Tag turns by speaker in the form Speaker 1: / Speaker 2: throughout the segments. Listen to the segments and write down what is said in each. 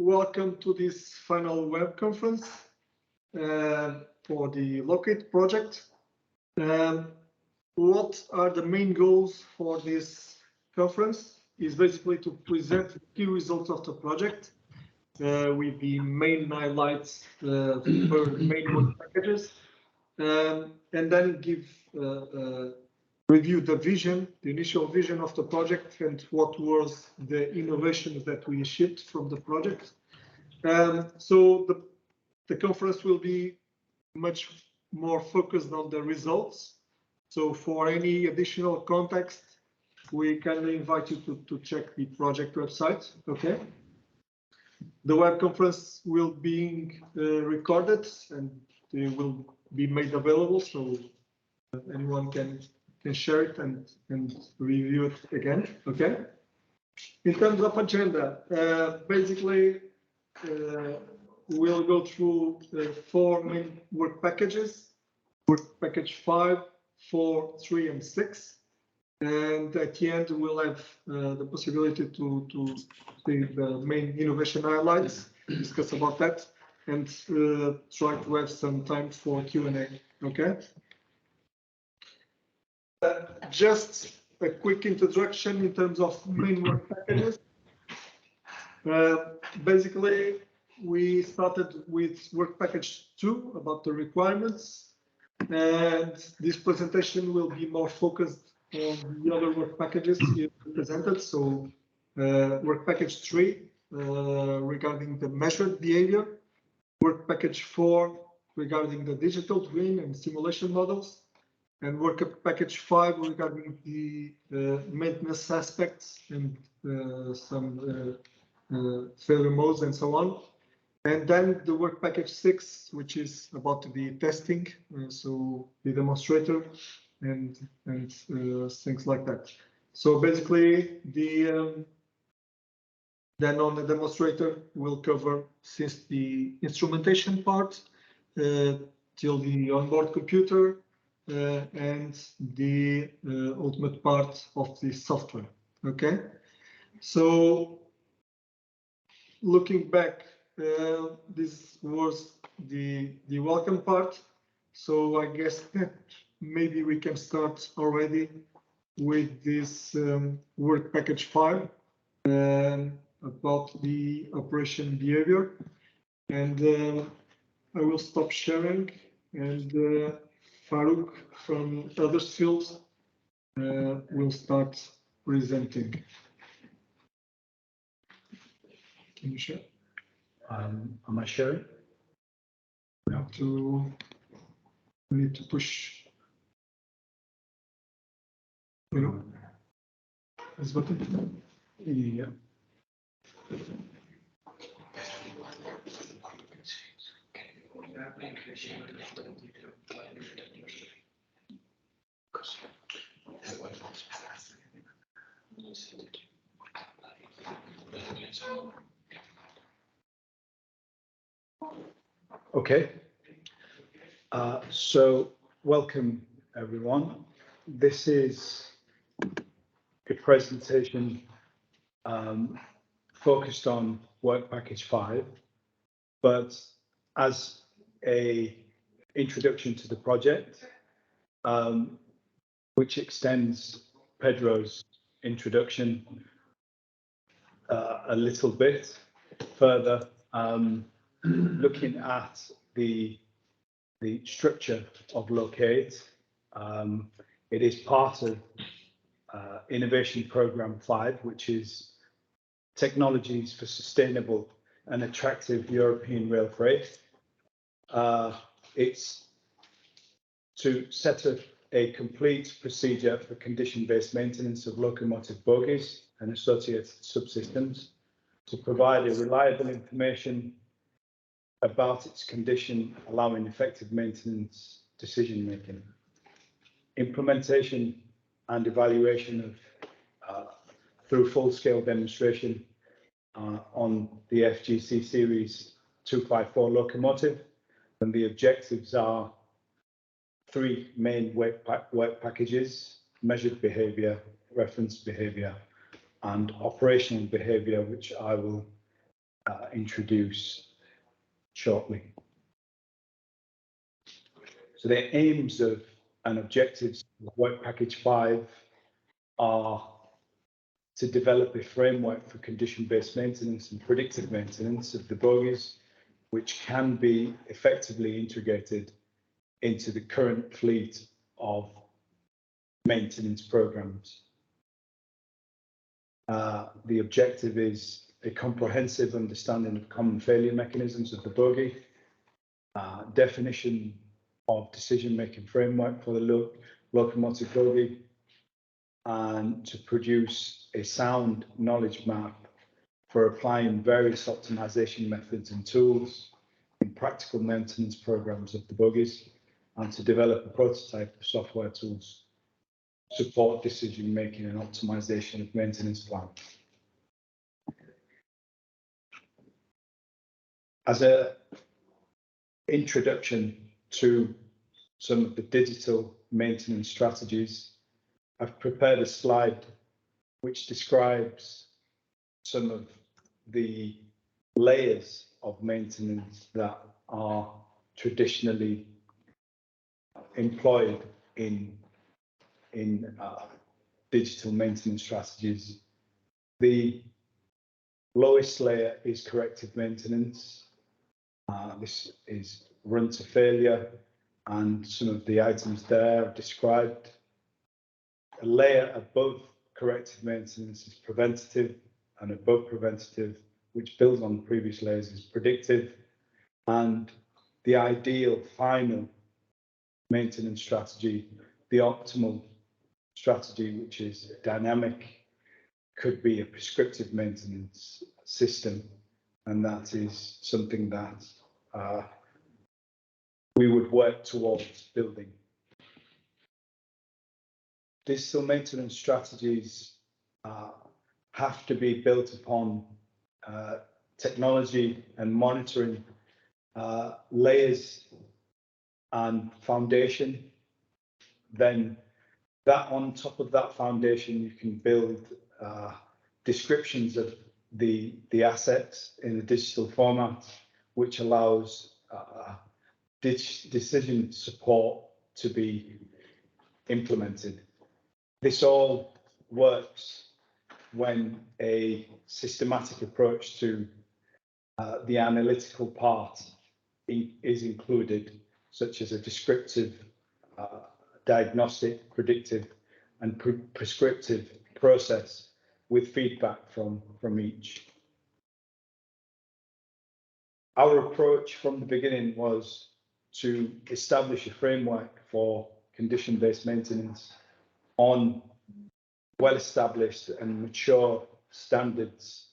Speaker 1: welcome to this final web conference for the Locate project. What are the main goals for this conference? Is basically to present the key results of the project with the main highlights for main work packages, and then give review the vision, the initial vision of the project, and what was the innovations that we shipped from the project. So the conference will be much more focused on the results. So for any additional context, we kindly invite you to check the project website. Okay. The web conference will be recorded and it will be made available, so anyone can share it and review it again. Okay. In terms of agenda, basically we'll go through 4 main work packages: work package 5, 4, 3, and 6. And at the end, we'll have the possibility to see the main innovation highlights, discuss about that, and try to have some time for Q&A. Okay. Just a quick introduction in terms of main work packages. Basically, we started with work package 2 about the requirements, and this presentation will be more focused on the other work packages here presented. So work package 3 regarding the measured behavior, work package 4 regarding the digital twin and simulation models, and work package 5 regarding the maintenance aspects and some failure modes and so on. And then the work package 6, which is about the testing, so the demonstrator and things like that. So basically, then on the demonstrator, we'll cover since the instrumentation part till the onboard computer and the ultimate part of the software. Okay, so looking back, this was the welcome part. So I guess that maybe we can start already with this work package 5 about the operation behavior. And I will stop sharing, and Farouk from Huddersfield will start presenting. Can you share?
Speaker 2: Am I sharing?
Speaker 1: We need to push, this button.
Speaker 2: Yeah. Okay. So welcome everyone. This is a presentation focused on work package 5, but as a introduction to the project, which extends Pedro's introduction a little bit further, looking at the structure of Locate. It is part of Innovation Programme 5, which is Technologies for Sustainable and Attractive European Rail Freight. It's to set up a complete procedure for condition-based maintenance of locomotive bogies and associated subsystems, to provide a reliable information about its condition, allowing effective maintenance decision-making. Implementation and evaluation of through full-scale demonstration on the FGC Series 254 locomotive, and the objectives are 3 main work packages: measured behavior, reference behavior, and operational behavior, which I will introduce shortly. So the aims of and objectives of Work Package 5 are to develop a framework for condition-based maintenance and predictive maintenance of the bogies, which can be effectively integrated into the current fleet of maintenance programs. The objective is a comprehensive understanding of common failure mechanisms of the bogie, definition of decision-making framework for the locomotive bogie, and to produce a sound knowledge map for applying various optimization methods and tools in practical maintenance programs of the bogies, and to develop a prototype of software tools to support decision making and optimization of maintenance plans. As an introduction to some of the digital maintenance strategies, I've prepared a slide which describes some of the layers of maintenance that are traditionally employed in digital maintenance strategies. The lowest layer is corrective maintenance. This is run to failure, and some of the items there are described. A layer above corrective maintenance is preventative, and above preventative, which builds on the previous layers, is predictive. And the ideal final maintenance strategy, the optimal strategy, which is dynamic, could be a prescriptive maintenance system, and that is something that we would work towards building. Digital maintenance strategies have to be built upon technology and monitoring layers and foundation. Then that on top of that foundation, you can build descriptions of the assets in a digital format, which allows decision support to be implemented. This all works when a systematic approach to the analytical part is included, such as a descriptive, diagnostic, predictive, and prescriptive process with feedback from each. Our approach from the beginning was to establish a framework for condition-based maintenance on well-established and mature standards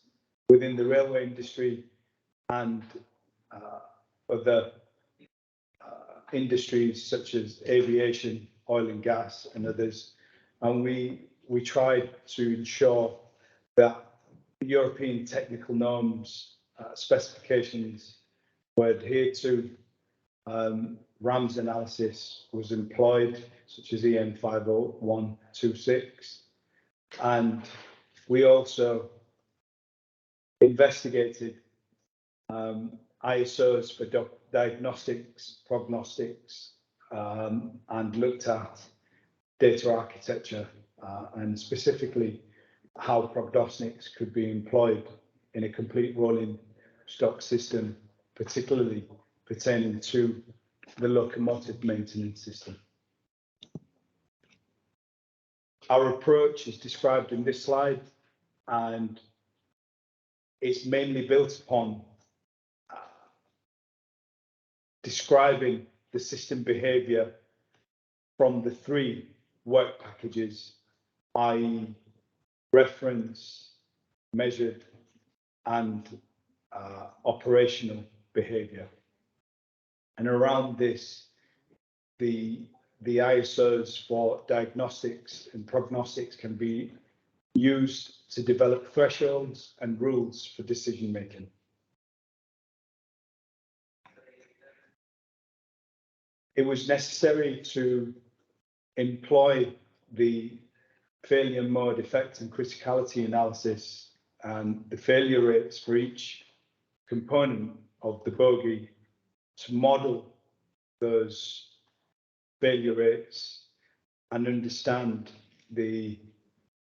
Speaker 2: within the railway industry and other industries such as aviation, oil and gas, and others. And we tried to ensure that European technical norms, specifications were adhered to. RAMS analysis was employed, such as EN 50126, and we also investigated ISOs for diagnostics, prognostics, and looked at data architecture and specifically how prognostics could be employed in a complete rolling stock system, particularly pertaining to the locomotive maintenance system. Our approach is described in this slide, and it's mainly built upon describing the system behavior from the three work packages, i.e. reference, measured, and operational behavior. And around this, the ISOs for diagnostics and prognostics can be used to develop thresholds and rules for decision making. It was necessary to employ the failure mode effect and criticality analysis and the failure rates for each component of the bogey to model those failure rates and understand the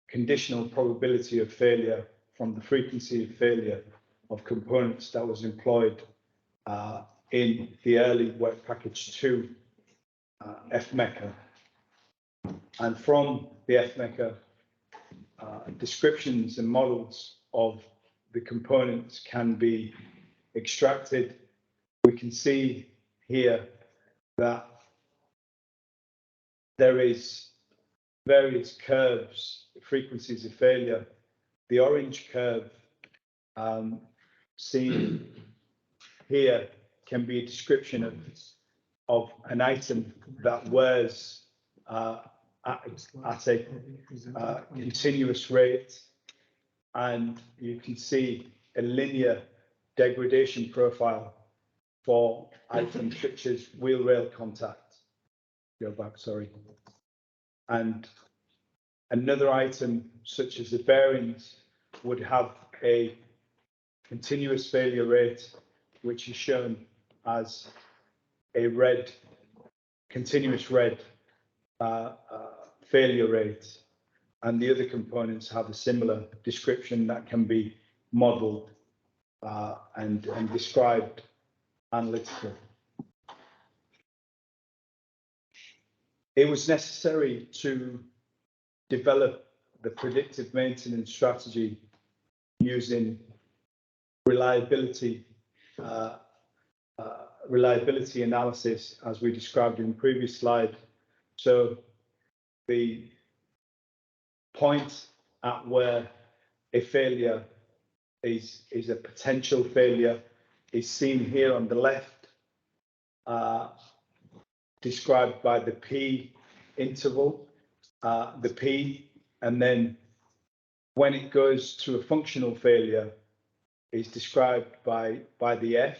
Speaker 2: conditional probability of failure from the frequency of failure of components that was employed in the early work package 2 FMECA. And from the FMECA, descriptions and models of the components can be extracted. We can see here that there is various curves, frequencies of failure. The orange curve seen here can be a description of an item that wears at a continuous rate, and you can see a linear degradation profile for items such as wheel rail contact. Go back, sorry. And another item such as the bearings would have a continuous failure rate, which is shown as a red, continuous red failure rate. And the other components have a similar description that can be modeled and described analytically. It was necessary to develop the predictive maintenance strategy using reliability analysis, as we described in the previous slide. So the point at where a failure is a potential failure is seen here on the left, described by the P interval, the P, and then when it goes to a functional failure is described by the F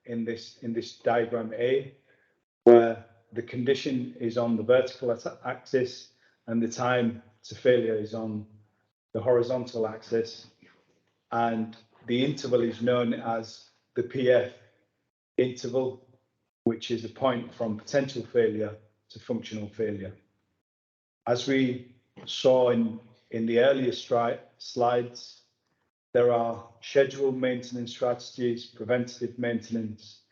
Speaker 2: in this diagram A, where the condition is on the vertical axis and the time to failure is on the horizontal axis, and the interval is known as the PF interval, which is a point from potential failure to functional failure. As we saw in the earlier slides, there are scheduled maintenance strategies, preventative maintenance,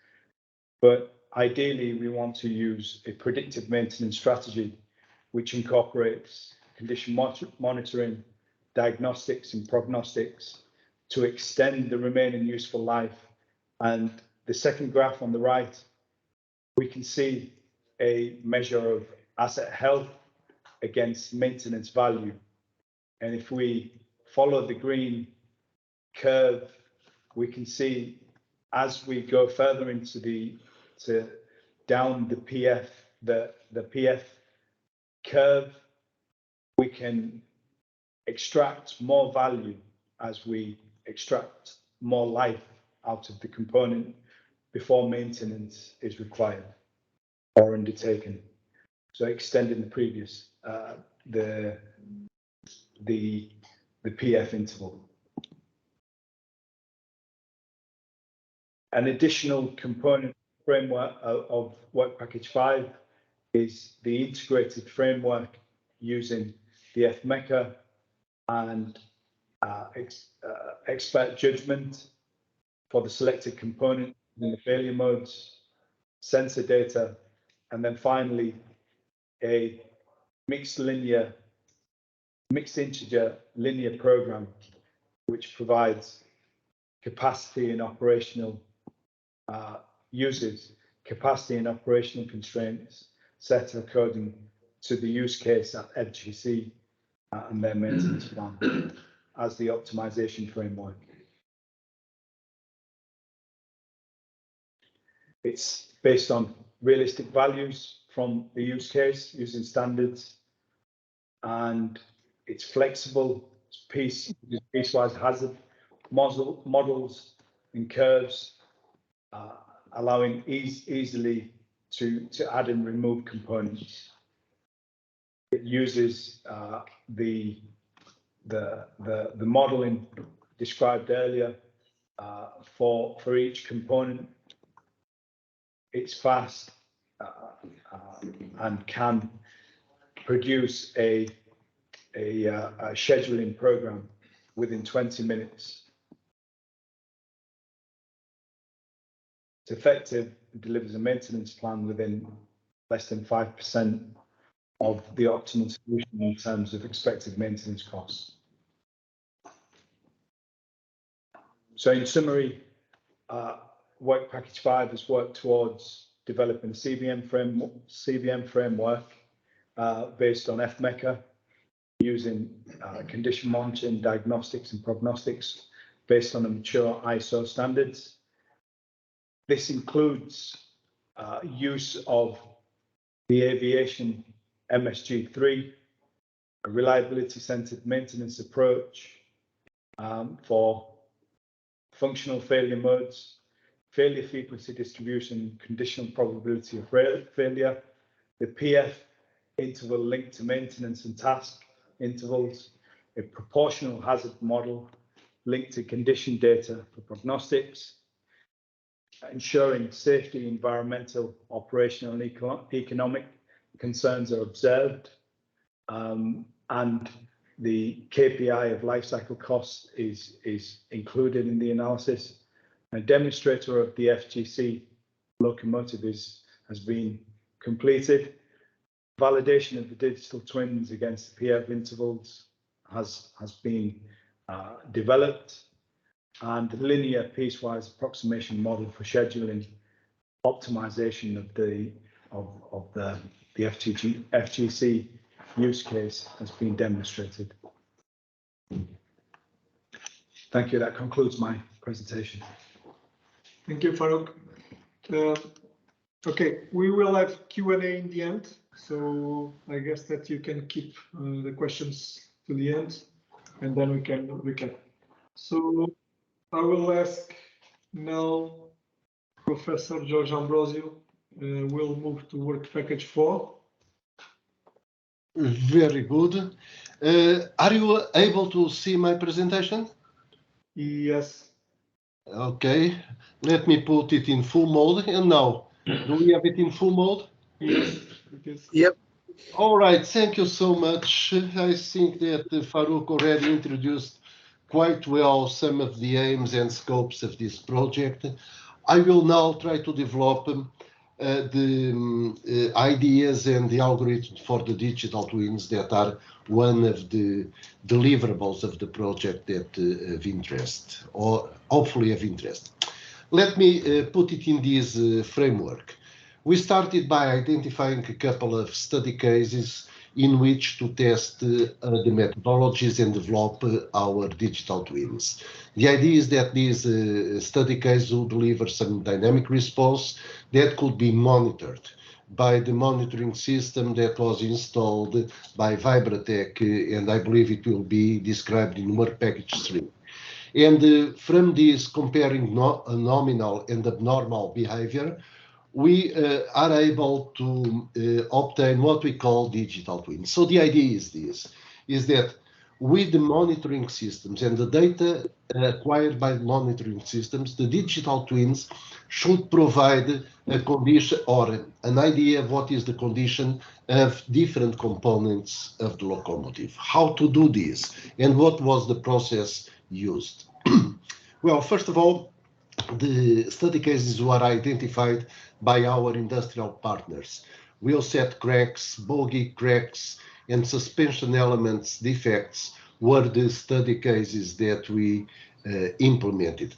Speaker 2: but ideally we want to use a predictive maintenance strategy which incorporates condition monitoring, diagnostics and prognostics to extend the remaining useful life. And the second graph on the right, we can see a measure of asset health against maintenance value. And if we follow the green curve, we can see as we go further into down the PF, the PF curve, we can extract more value as we extract more life out of the component before maintenance is required or undertaken. So extending the previous, the PF interval. An additional component framework of Work Package 5 is the integrated framework using the FMECA and expert judgment for the selected component in the failure modes, sensor data, and then finally a mixed integer linear program, which provides capacity and operational uses capacity and operational constraints set according to the use case at FGC and their maintenance plan as the optimization framework. It's based on realistic values from the use case using standards, and it's flexible, it's piecewise hazard models and curves, allowing easily to add and remove components. It uses the modeling described earlier for each component. It's fast and can produce a scheduling program within 20 minutes. It's effective, it delivers a maintenance plan within less than 5% of the optimal solution in terms of expected maintenance costs. So in summary, Work Package 5 has worked towards developing a CVM framework based on FMECA, using condition monitoring, diagnostics and prognostics based on the mature ISO standards. This includes use of the aviation MSG3, a reliability-centered maintenance approach for functional failure modes, failure frequency distribution, conditional probability of failure, the PF interval linked to maintenance and task intervals, a proportional hazard model linked to condition data for prognostics, ensuring safety, environmental, operational and economic concerns are observed, and the KPI of life cycle costs is included in the analysis. A demonstrator of the FGC Locomotive has been completed. Validation of the digital twins against the PF intervals has been developed, and linear piecewise approximation model for scheduling optimization of the FGC use case has been demonstrated. Thank you. That concludes my presentation.
Speaker 1: Thank you, Farouk. Okay, we will have Q&A in the end, so I guess that you can keep the questions to the end, and then we can recap. So I will ask now Professor George Ambrosio. We'll move to Work Package 4.
Speaker 3: Very good. Are you able to see my presentation?
Speaker 1: Yes.
Speaker 3: Okay, let me put it in full mode. And now, do we have it in full mode?
Speaker 1: Yes, it is.
Speaker 3: Yep. All right, thank you so much. I think that Farouk already introduced quite well some of the aims and scopes of this project. I will now try to develop the ideas and the algorithms for the digital twins that are one of the deliverables of the project that of interest, or hopefully of interest. Let me put it in this framework. We started by identifying a couple of study cases in which to test the methodologies and develop our digital twins. The idea is that these study cases will deliver some dynamic response that could be monitored by the monitoring system that was installed by Vibratech, and I believe it will be described in Work Package 3. And from this comparing nominal and abnormal behavior, we are able to obtain what we call digital twins. So the idea is this, is that with the monitoring systems and the data acquired by the monitoring systems, the digital twins should provide a condition or an idea of what is the condition of different components of the locomotive, how to do this, and what was the process used. Well, first of all, the study cases were identified by our industrial partners. Wheel set cracks, bogie cracks, and suspension elements defects were the study cases that we implemented.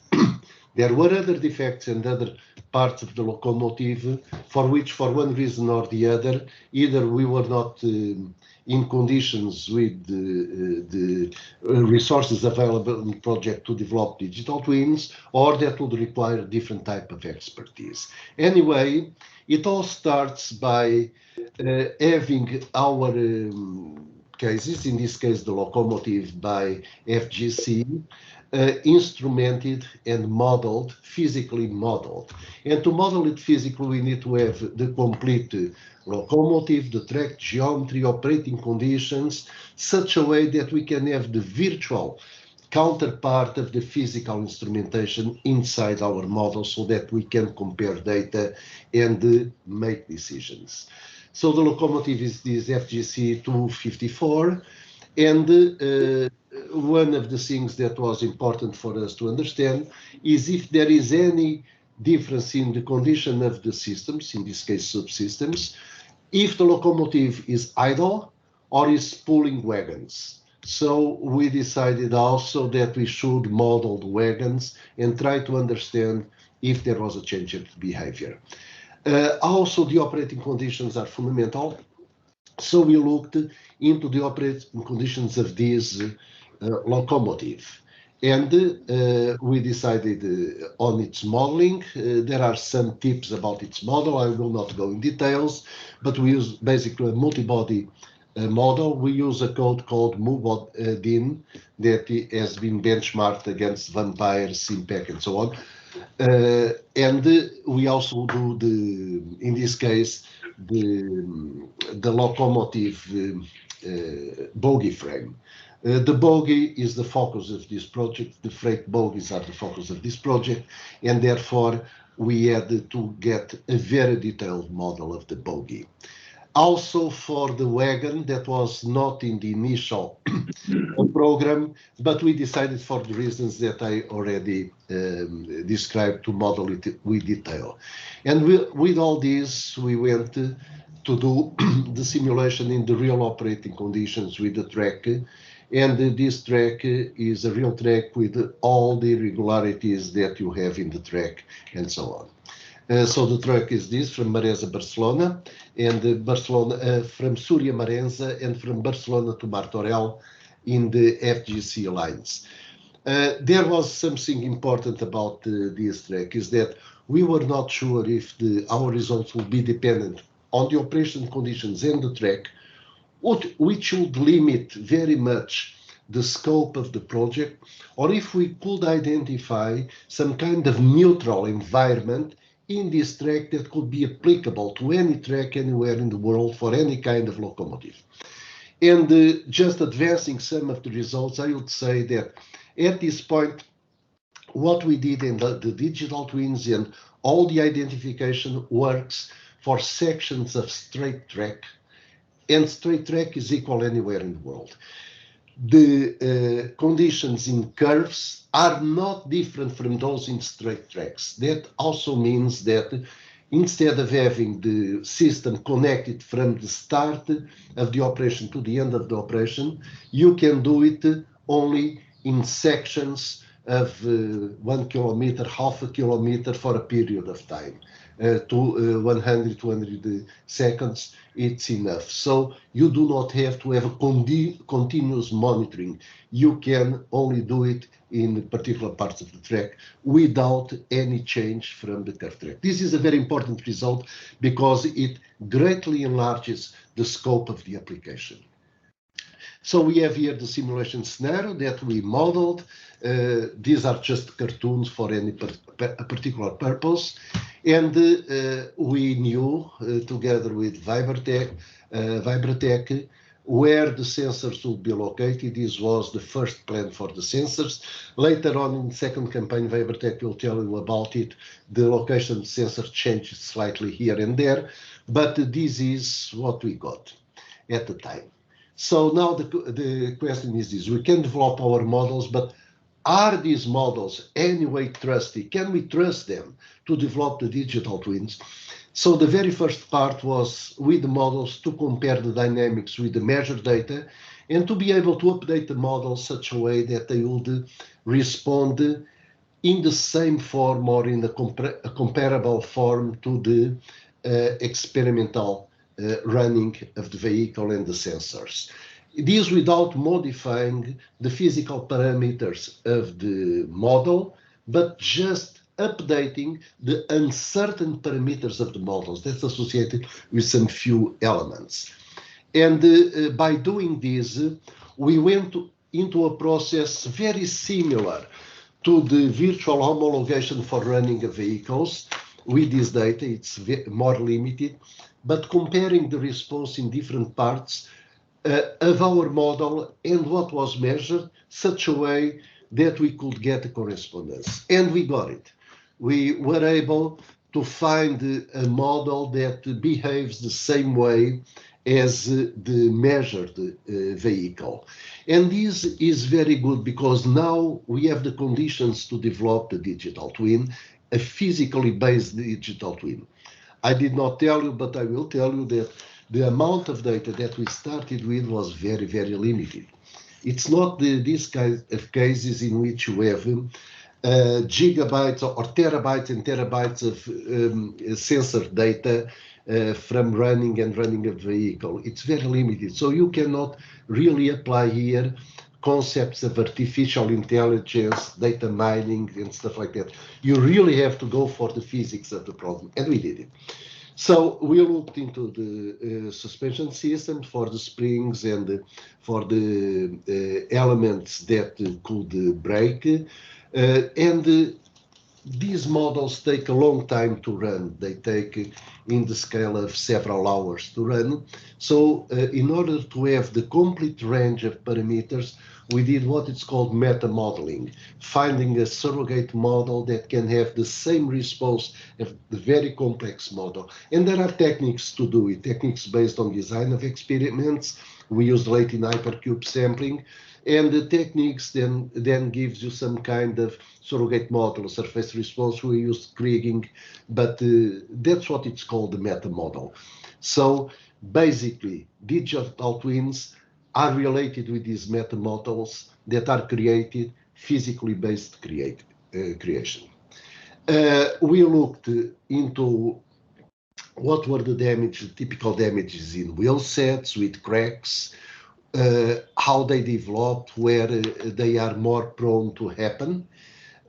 Speaker 3: There were other defects and other parts of the locomotive for which, for one reason or the other, either we were not in conditions with the resources available in the project to develop digital twins, or that would require a different type of expertise. Anyway, it all starts by having our cases, in this case the locomotive by FGC, instrumented and modeled, physically modeled. And to model it physically, we need to have the complete locomotive, the track geometry, operating conditions, such a way that we can have the virtual counterpart of the physical instrumentation inside our model so that we can compare data and make decisions. So the locomotive is this FGC 254, and one of the things that was important for us to understand is if there is any difference in the condition of the systems, in this case subsystems, if the locomotive is idle or is pulling wagons. So we decided also that we should model the wagons and try to understand if there was a change of behavior. Also, the operating conditions are fundamental. So we looked into the operating conditions of this locomotive. And we decided on its modeling. There are some tips about its model. I will not go in details, but we use basically a multi-body model. We use a code called MUBODIN that has been benchmarked against Vampire, Simpec, and so on. And we also do in this case, the locomotive bogie frame. The bogie is the focus of this project. The freight bogies are the focus of this project, and therefore we had to get a very detailed model of the bogie. Also for the wagon, that was not in the initial program, but we decided for the reasons that I already described to model it with detail. And with all this, we went to do the simulation in the real operating conditions with the track. And this track is a real track with all the irregularities that you have in the track and so on. So the track is this from Maresa, Barcelona, and Barcelona from Súria, Marenza, and from Barcelona to Martorell in the FGC lines. There was something important about this track is that we were not sure if our results would be dependent on the operation conditions and the track, which would limit very much the scope of the project, or if we could identify some kind of neutral environment in this track that could be applicable to any track anywhere in the world for any kind of locomotive. And just advancing some of the results, I would say that at this point, what we did in the digital twins and all the identification works for sections of straight track, and straight track is equal anywhere in the world. The conditions in curves are not different from those in straight tracks. That also means that instead of having the system connected from the start of the operation to the end of the operation, you can do it only in sections of 1 kilometer, half a kilometer for a period of time. To 100, 200 seconds, it's enough. So you do not have to have a continuous monitoring. You can only do it in particular parts of the track without any change from the curve track. This is a very important result because it greatly enlarges the scope of the application. So we have here the simulation scenario that we modeled. These are just cartoons for any particular purpose. And we knew, together with Vibratech, where the sensors would be located. This was the first plan for the sensors. Later on in the second campaign, Vibratech will tell you about it. The location sensor changed slightly here and there, but this is what we got at the time. So now the question is this: we can develop our models, but are these models anyway trusty? Can we trust them to develop the digital twins? So the very first part was with the models to compare the dynamics with the measured data and to be able to update the models such a way that they would respond in the same form or in a comparable form to the experimental running of the vehicle and the sensors. This without modifying the physical parameters of the model, but just updating the uncertain parameters of the models that's associated with some few elements. And by doing this, we went into a process very similar to the virtual homologation for running of vehicles. With this data, it's more limited, but comparing the response in different parts of our model and what was measured, such a way that we could get a correspondence. And we got it. We were able to find a model that behaves the same way as the measured vehicle. And this is very good because now we have the conditions to develop the digital twin, a physically based digital twin. I did not tell you, but I will tell you that the amount of data that we started with was very, very limited. It's not this kind of cases in which you have gigabytes or terabytes and terabytes of sensor data from running a vehicle. It's very limited. So you cannot really apply here concepts of artificial intelligence, data mining, and stuff like that. You really have to go for the physics of the problem, and we did it. So we looked into the suspension system for the springs and for the elements that could break. And these models take a long time to run. They take in the scale of several hours to run. So in order to have the complete range of parameters, we did what is called meta-modeling, finding a surrogate model that can have the same response of the very complex model. And there are techniques to do it, techniques based on design of experiments. We use latent hypercube sampling, and the techniques then gives you some kind of surrogate model, surface response. We use kriging, but that's what it's called, the meta model. So basically, digital twins are related with these meta models that are created, physically based creation. We looked into what were the typical damages in wheel sets with cracks, how they developed, where they are more prone to happen.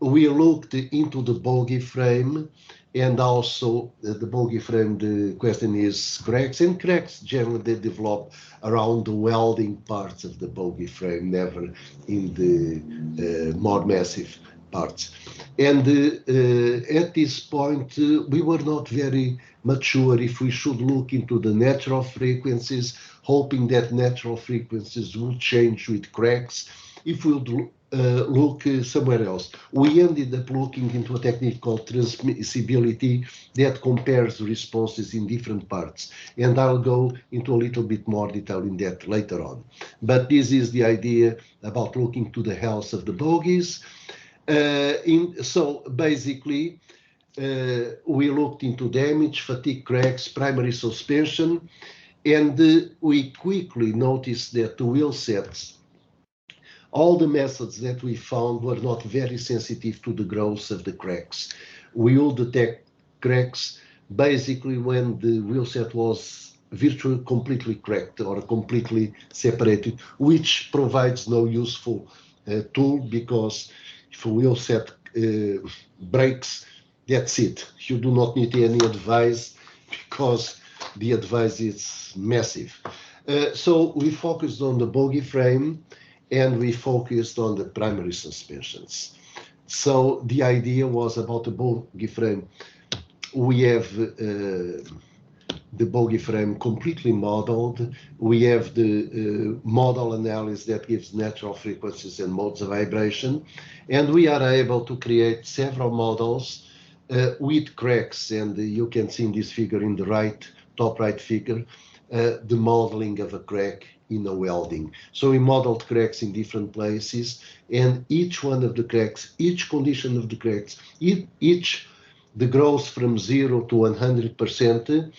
Speaker 3: We looked into the bogie frame, and also the bogie frame, the question is cracks, and cracks generally they develop around the welding parts of the bogie frame, never in the more massive parts. And at this point, we were not very much sure if we should look into the natural frequencies, hoping that natural frequencies would change with cracks, if we would look somewhere else. We ended up looking into a technique called transmissibility that compares responses in different parts. And I'll go into a little bit more detail in that later on. But this is the idea about looking to the health of the bogies. So basically, we looked into damage, fatigue, cracks, primary suspension, and we quickly noticed that the wheel sets, all the methods that we found were not very sensitive to the growth of the cracks. We will detect cracks basically when the wheel set was virtually completely cracked or completely separated, which provides no useful tool, because if a wheel set breaks, that's it. You do not need any advice because the advice is massive. So we focused on the bogie frame, and we focused on the primary suspensions. So the idea was about the bogie frame. We have the bogie frame completely modeled. We have the model analysis that gives natural frequencies and modes of vibration. And we are able to create several models with cracks. And you can see in this figure in the top right figure, the modeling of a crack in a welding. So we modeled cracks in different places, and each one of the cracks, each condition of the cracks, the growth from 0 to 100%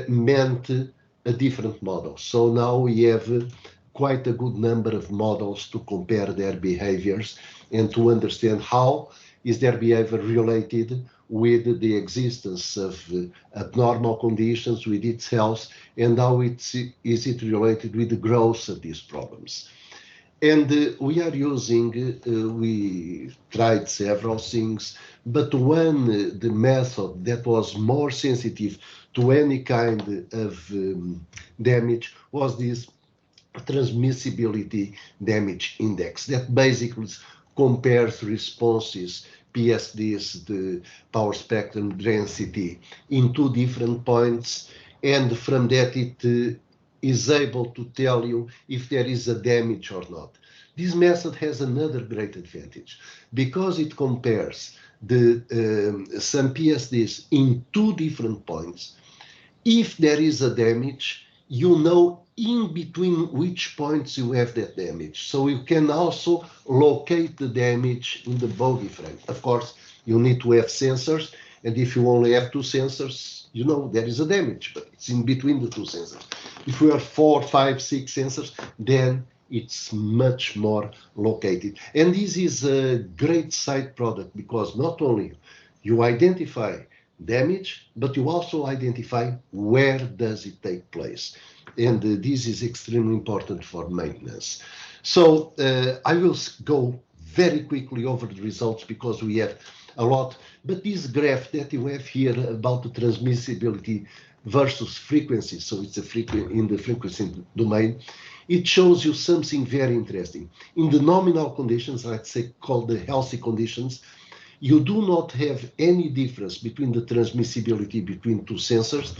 Speaker 3: meant a different model. So now we have quite a good number of models to compare their behaviors and to understand how is their behavior related with the existence of abnormal conditions, with its health, and how is it related with the growth of these problems. And we are using, we tried several things, but the method that was more sensitive to any kind of damage was this transmissibility damage index that basically compares responses, PSDs, the power spectrum density, in 2 different points, and from that it is able to tell you if there is a damage or not. This method has another great advantage because it compares the some PSDs in two different points. If there is a damage, you know in between which points you have that damage. So you can also locate the damage in the bogey frame. Of course, you need to have sensors, and if you only have two sensors, you know there is a damage, but it's in between the two sensors. If you have 4, 5, 6 sensors, then it's much more located. And this is a great side product because not only you identify damage, but you also identify where does it take place. And this is extremely important for maintenance. So I will go very quickly over the results because we have a lot. But this graph that you have here about the transmissibility versus frequency, so it's in the frequency domain, it shows you something very interesting. In the nominal conditions, let's say called the healthy conditions, you do not have any difference between the transmissibility between two sensors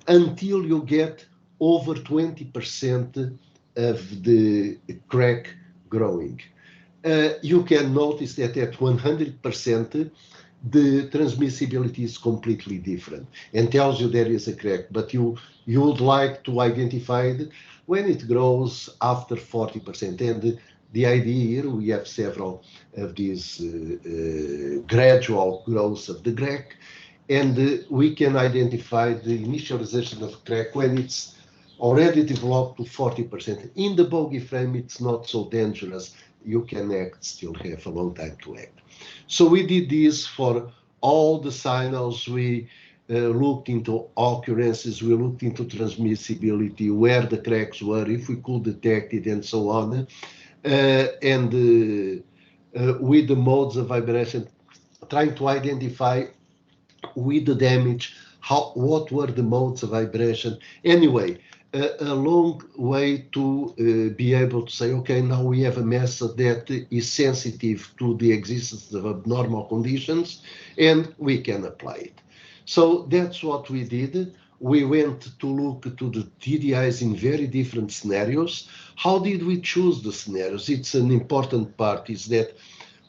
Speaker 3: until you get over 20% of the crack growing. You can notice that at 100%, the transmissibility is completely different and tells you there is a crack, but you would like to identify it when it grows after 40%. And the idea here, we have several of these gradual growth of the crack, and we can identify the initialization of crack when it's already developed to 40%. In the bogey frame, it's not so dangerous. You can still have a long time to act. So we did this for all the signals. We looked into occurrences, we looked into transmissibility, where the cracks were, if we could detect it, and so on. And with the modes of vibration, trying to identify with the damage, what were the modes of vibration. Anyway, a long way to be able to say, okay, now we have a method that is sensitive to the existence of abnormal conditions, and we can apply it. So that's what we did. We went to look to the TDIs in very different scenarios. How did we choose the scenarios? It's an important part, is that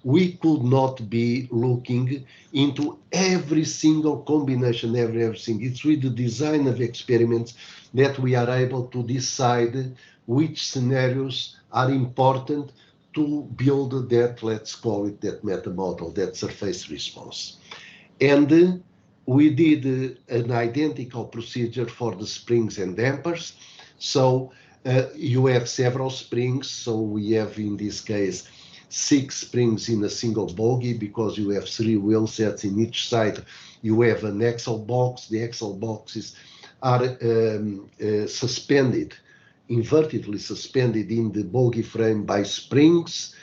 Speaker 3: we could not be looking into every single combination, everything. It's with the design of experiments that we are able to decide which scenarios are important to build that, let's call it that meta model, that surface response. And we did an identical procedure for the springs and dampers. So you have several springs. So we have, in this case, 6 springs in a single bogie because you have 3 wheel sets in each side. You have an axle box. The axle boxes are suspended, invertedly suspended in the bogie frame by springs,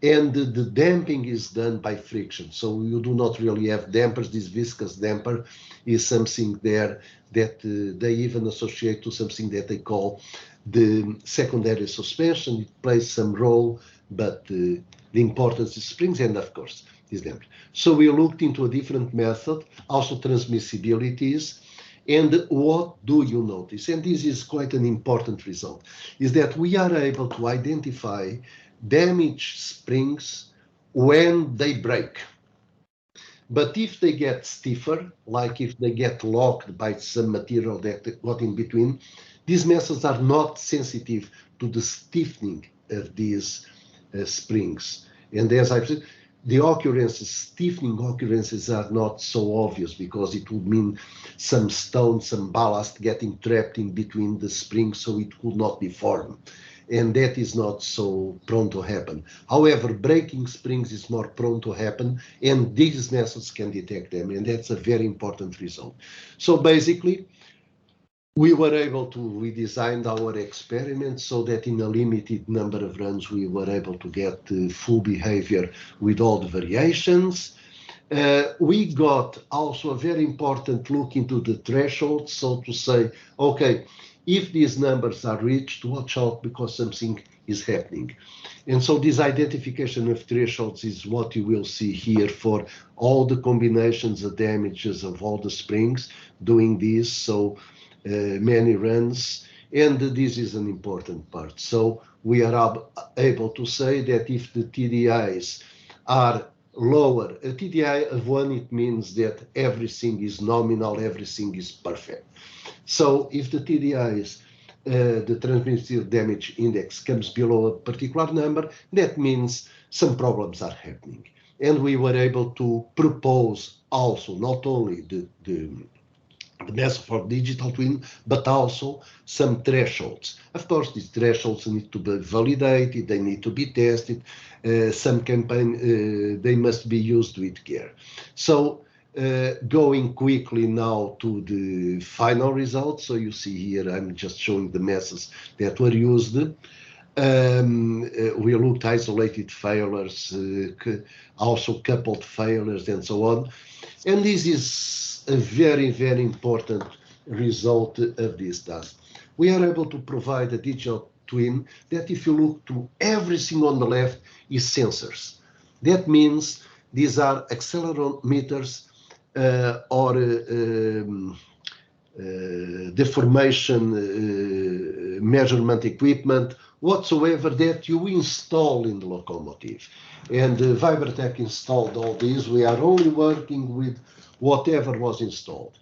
Speaker 3: and the damping is done by friction. So you do not really have dampers. This viscous damper is something there that they even associate to something that they call the secondary suspension. It plays some role, but the importance is springs and, of course, this damper. So we looked into a different method, also transmissibilities. And what do you notice? And this is quite an important result, is that we are able to identify damaged springs when they break. But if they get stiffer, like if they get locked by some material that got in between, these methods are not sensitive to the stiffening of these springs. And as I've said, the occurrences, stiffening occurrences, are not so obvious because it would mean some stone, some ballast getting trapped in between the springs, so it could not be formed. And that is not so prone to happen. However, breaking springs is more prone to happen, and these methods can detect them, and that's a very important result. So basically, we were able to redesign our experiment so that in a limited number of runs, we were able to get full behavior with all the variations. We got also a very important look into the threshold, so to say, okay, if these numbers are reached, watch out because something is happening. And so this identification of thresholds is what you will see here for all the combinations of damages of all the springs doing this. So many runs, And this is an important part. So we are able to say that if the TDIs are lower, a TDI of 1, it means that everything is nominal, everything is perfect. So if the TDIs, the transmissibility damage index, comes below a particular number, that means some problems are happening. And we were able to propose also not only the method for digital twin, but also some thresholds. Of course, these thresholds need to be validated, they need to be tested. Some campaign, they must be used with care. So going quickly now to the final results. So you see here, I'm just showing the methods that were used. We looked isolated failures, also coupled failures, and so on. And this is a very, very important result of this task. We are able to provide a digital twin that, if you look to everything on the left, is sensors. That means these are accelerometers or deformation measurement equipment, whatsoever that you install in the locomotive. And Vibratech installed all these. We are only working with whatever was installed.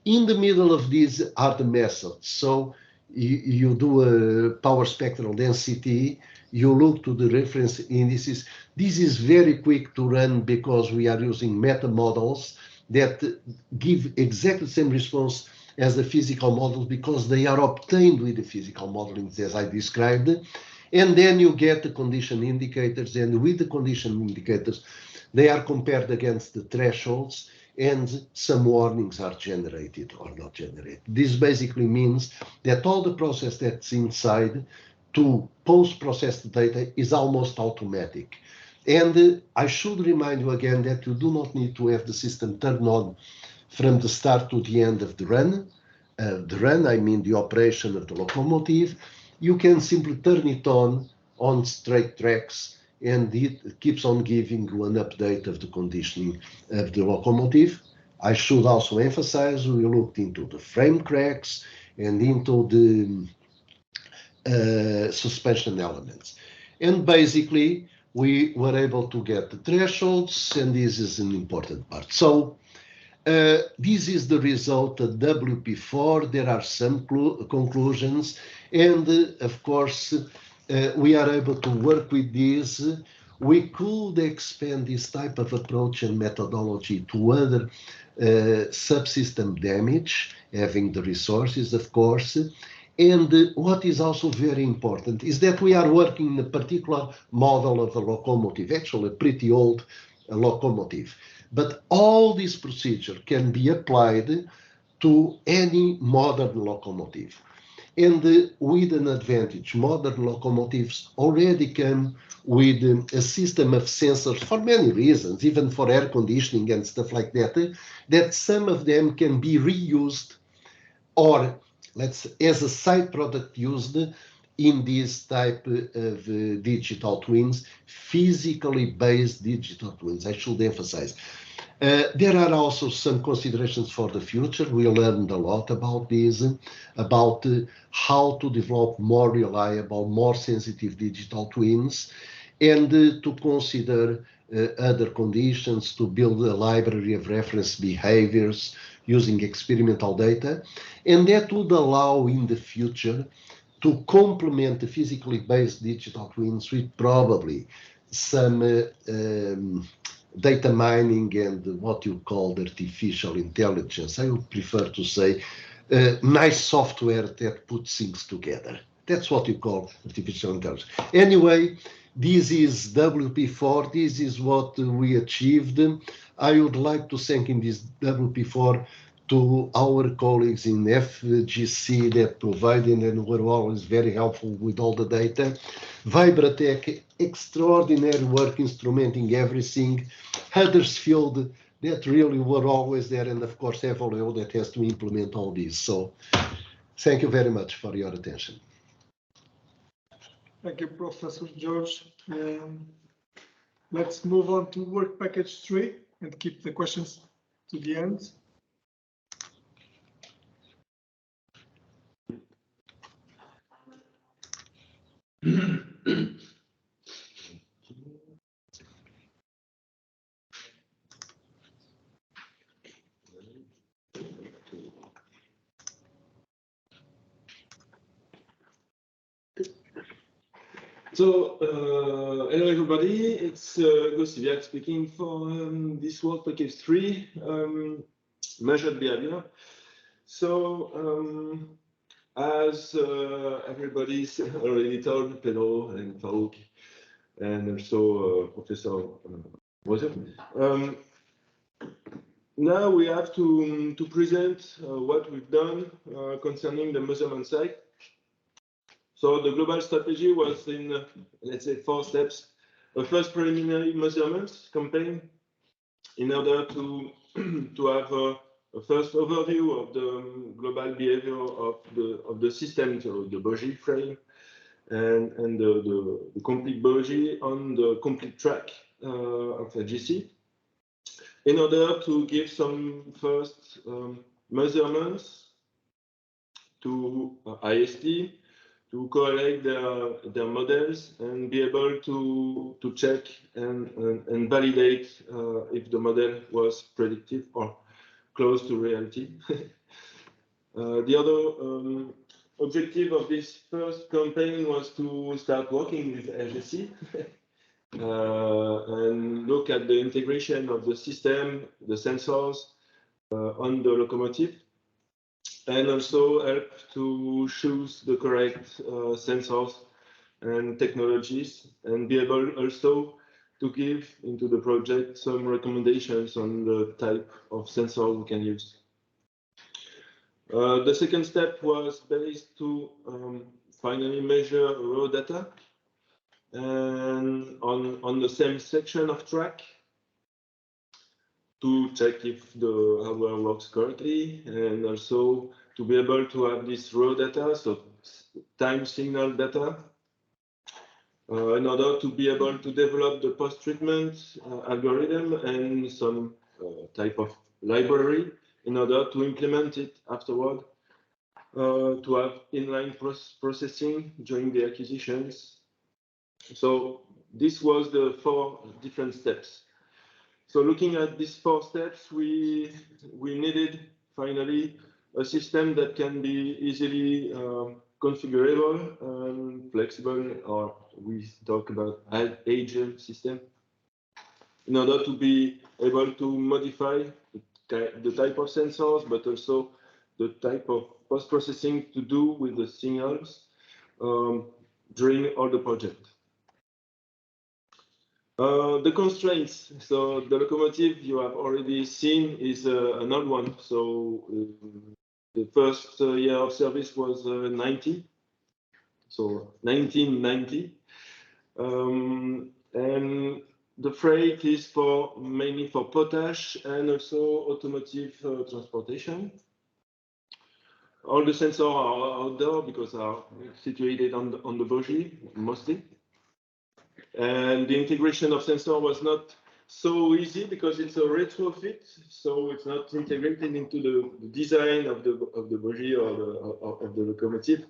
Speaker 3: In the middle of these are the methods. So you do a power spectral density, you look to the reference indices. This is very quick to run because we are using meta models that give exactly the same response as the physical models because they are obtained with the physical modeling as I described. And then you get the condition indicators, and with the condition indicators, they are compared against the thresholds, and some warnings are generated or not generated. This basically means that all the process that's inside to post-process the data is almost automatic. And I should remind you again that you do not need to have the system turned on from the start to the end of the run. I mean the operation of the locomotive. You can simply turn it on straight tracks, and it keeps on giving you an update of the conditioning of the locomotive. I should also emphasize we looked into the frame cracks and into the suspension elements. And basically, we were able to get the thresholds, and this is an important part. So this is the result of WP4. There are some conclusions, and of course, we are able to work with this. We could expand this type of approach and methodology to other subsystem damage, having the resources, of course. And what is also very important is that we are working in a particular model of a locomotive, actually a pretty old locomotive. But all this procedure can be applied to any modern locomotive. And with an advantage, modern locomotives already come with a system of sensors for many reasons, even for air conditioning and stuff like that, that some of them can be reused or as a side product used in this type of digital twins, physically based digital twins, I should emphasize. There are also some considerations for the future. We learned a lot about this, about how to develop more reliable, more sensitive digital twins, and to consider other conditions, to build a library of reference behaviors using experimental data, and that would allow in the future to complement the physically based digital twins with probably some data mining and what you call artificial intelligence. I would prefer to say nice software that puts things together. That's what you call artificial intelligence. Anyway, this is WP4. This is what we achieved. I would like to thank in this WP4 to our colleagues in FGC that provided and were always very helpful with all the data. Vibratech, extraordinary work instrumenting everything. Huddersfield, that really were always there, and of course Evoleo that has to implement all this. So thank you very much for your attention.
Speaker 1: Thank you, Professor George. Let's move on to work package 3 and keep the questions to the end.
Speaker 4: So, hello everybody, it's Avec speaking for this work package 3, measured behavior. So, as everybody's already told, Pedro and Farouk, and also Professor Roser, now we have to present what we've done concerning the measurement side. So the global strategy was in, let's say, 4 steps. A first preliminary measurements campaign in order to have a first overview of the global behavior of the system, so the bOgie frame, and the complete bOgie on the complete track of AGC, in order to give some first measurements to IST, to collect their models and be able to check and validate if the model was predictive or close to reality. The other objective of this first campaign was to start working with AGC and look at the integration of the system, the sensors on the locomotive, and also help to choose the correct sensors and technologies, and be able also to give into the project some recommendations on the type of sensor we can use. The second step was based to finally measure raw data and on the same section of track, to check if the hardware works correctly, and also to be able to have this raw data, so time signal data, in order to be able to develop the post-treatment algorithm and some type of library in order to implement it afterward, to have inline processing during the acquisitions. So this was the 4 different steps. So looking at these 4 steps, we needed finally a system that can be easily configurable and flexible, or we talk about agile system, in order to be able to modify the type of sensors, but also the type of post-processing to do with the signals during all the project. The constraints. So the locomotive you have already seen is an old one. So the first year of service was 90. So 1990. And the freight is mainly for potash and also automotive transportation. All the sensors are outdoor because they are situated on the bOgie mostly. And the integration of sensor was not so easy because it's a retrofit, so it's not integrated into the design of the bOgie or of the locomotive.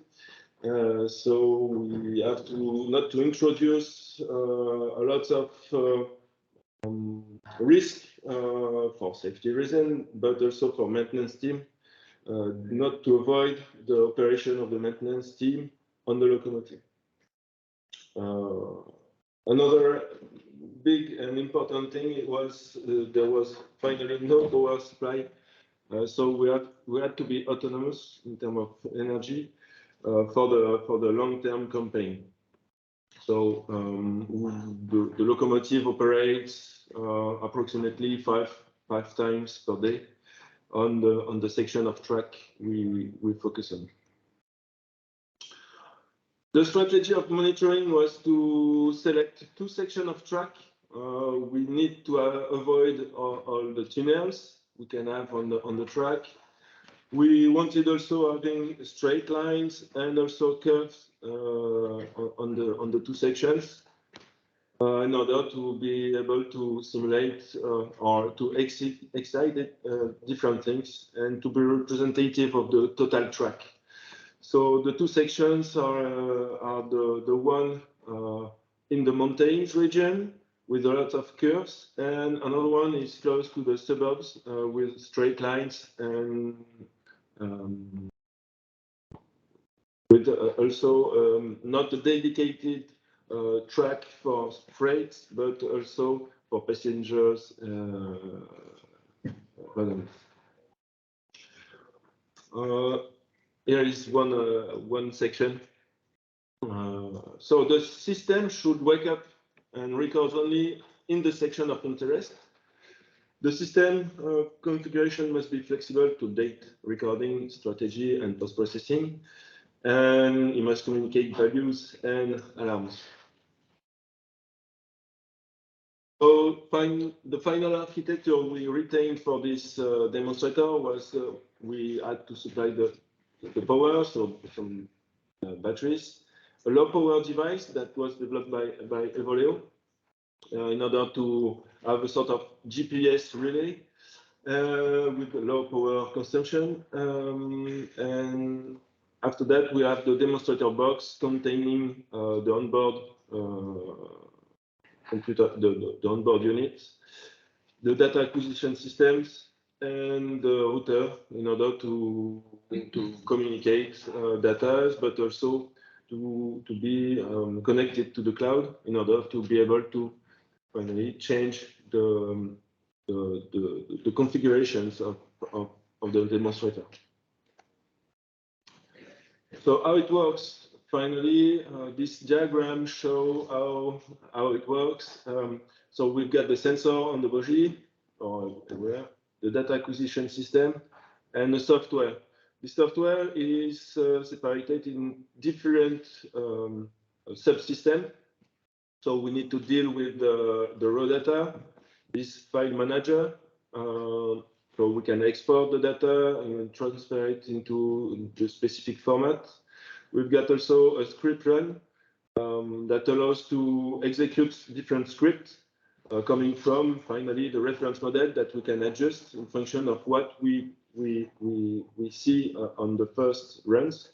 Speaker 4: So we have to not to introduce a lot of risk for safety reason, but also for maintenance team, not to avoid the operation of the maintenance team on the locomotive. Another big and important thing was there was finally no power supply, so we had to be autonomous in terms of energy for the long-term campaign. So the locomotive operates approximately five times per day on the section of track we focus on. The strategy of monitoring was to select 2 sections of track. We need to avoid all the tunnels we can have on the track. We wanted also having straight lines and also curves on the 2 sections in order to be able to simulate or to excite different things and to be representative of the total track. So the two sections are the one in the mountains region with a lot of curves, and another one is close to the suburbs with straight lines and with also not a dedicated track for freight, but also for passengers. Here is one section. So the system should wake up and record only in the section of interest. The system configuration must be flexible to date recording, strategy, and post-processing, and it must communicate values and alarms. So the final architecture we retained for this demonstrator was we had to supply the power, so some batteries, a low power device that was developed by Evoleo in order to have a sort of GPS relay with low power consumption. And after that, we have the demonstrator box containing the onboard computer, the onboard units, the data acquisition systems, and the router in order to communicate data, but also to be connected to the cloud in order to be able to finally change the configurations of the demonstrator. So how it works? Finally, this diagram shows how it works. So we've got the sensor on the bOgie, or everywhere, the data acquisition system, and the software. The software is separated in different subsystems. So we need to deal with the raw data, this file manager, so we can export the data and transfer it into the specific format. We've got also a script run that allows to execute different scripts coming from, finally, the reference model that we can adjust in function of what we see on the first runs.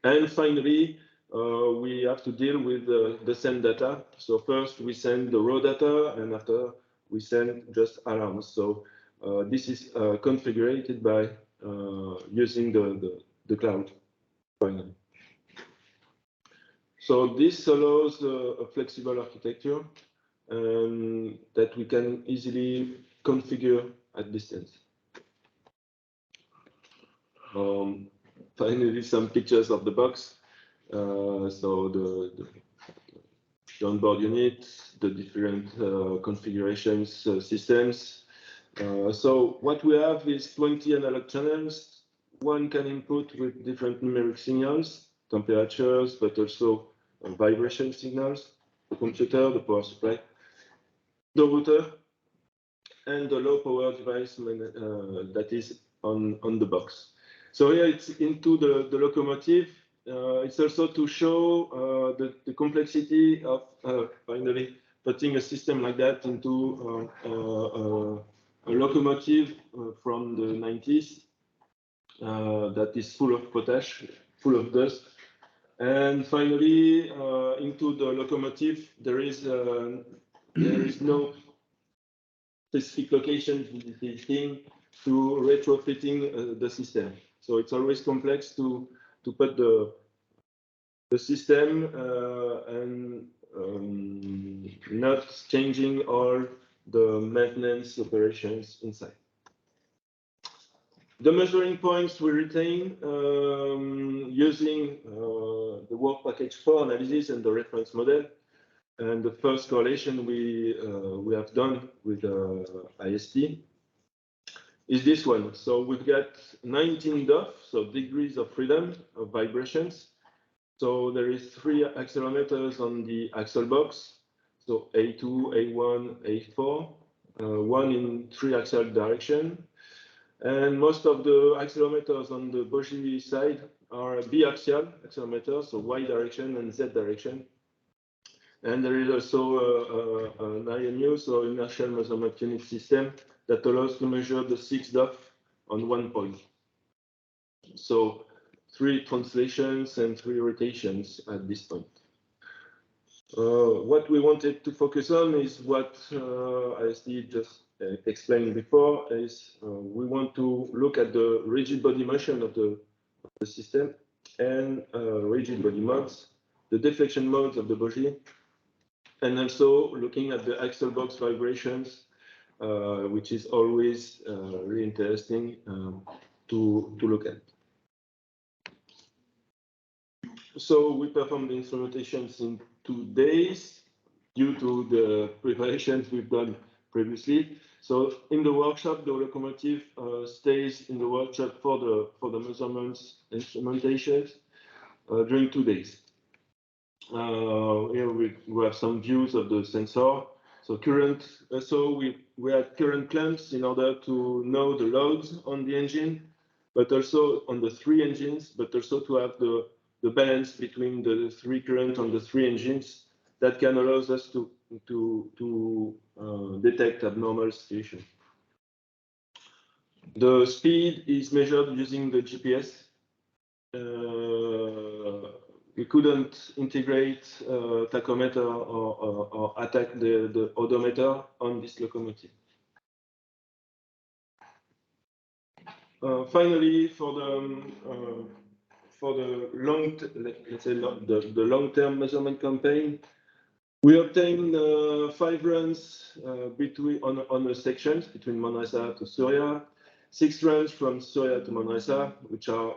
Speaker 4: And finally, we have to deal with the send data. So first we send the raw data, and after we send just alarms. So this is configured by using the cloud. Finally. So this allows a flexible architecture that we can easily configure at distance. Finally, some pictures of the box. So the onboard unit, the different configurations systems. So what we have is 20 analog channels. One can input with different numeric signals, temperatures, but also vibration signals, the computer, the power supply, the router, and the low power device that is on the box. So here it's into the locomotive. It's also to show the complexity of finally putting a system like that into a locomotive from the 90s that is full of potash, full of dust. And finally, into the locomotive, there is no specific location dedicating to retrofitting the system. So it's always complex to put the system and not changing all the maintenance operations inside. The measuring points we retain using the work package 4 analysis and the reference model. And the first correlation we have done with IST is this one. So we've got 19 DOF, so degrees of freedom of vibrations. So there is 3 accelerometers on the axle box. So A2, A1, A4, one in 3 axle direction. And most of the accelerometers on the bOgie side are biaxial accelerometers, so Y direction and Z direction. And there is also an IMU, so inertial measurement unit system, that allows to measure the 6 DOF on one point. So 3 translations and 3 rotations at this point. What we wanted to focus on is what ISD just explained before, is we want to look at the rigid body motion of the system and rigid body modes, the deflection modes of the bOgie, and also looking at the axle box vibrations, which is always really interesting to look at. So we performed the instrumentations in 2 days due to the preparations we've done previously. So in the workshop, the locomotive stays in the workshop for the measurements instrumentations during 2 days. Here we have some views of the sensor. So we had current clamps in order to know the loads on the engine, but also on the 3 engines, but also to have the balance between the 3 current on the 3 engines that can allow us to detect abnormal situation. The speed is measured using the GPS. We couldn't integrate tachometer or attack the odometer on this locomotive. Finally, for the long-term measurement campaign, we obtained 5 runs on a sections between Manresa to Soria, 6 runs from Soria to Manresa, which are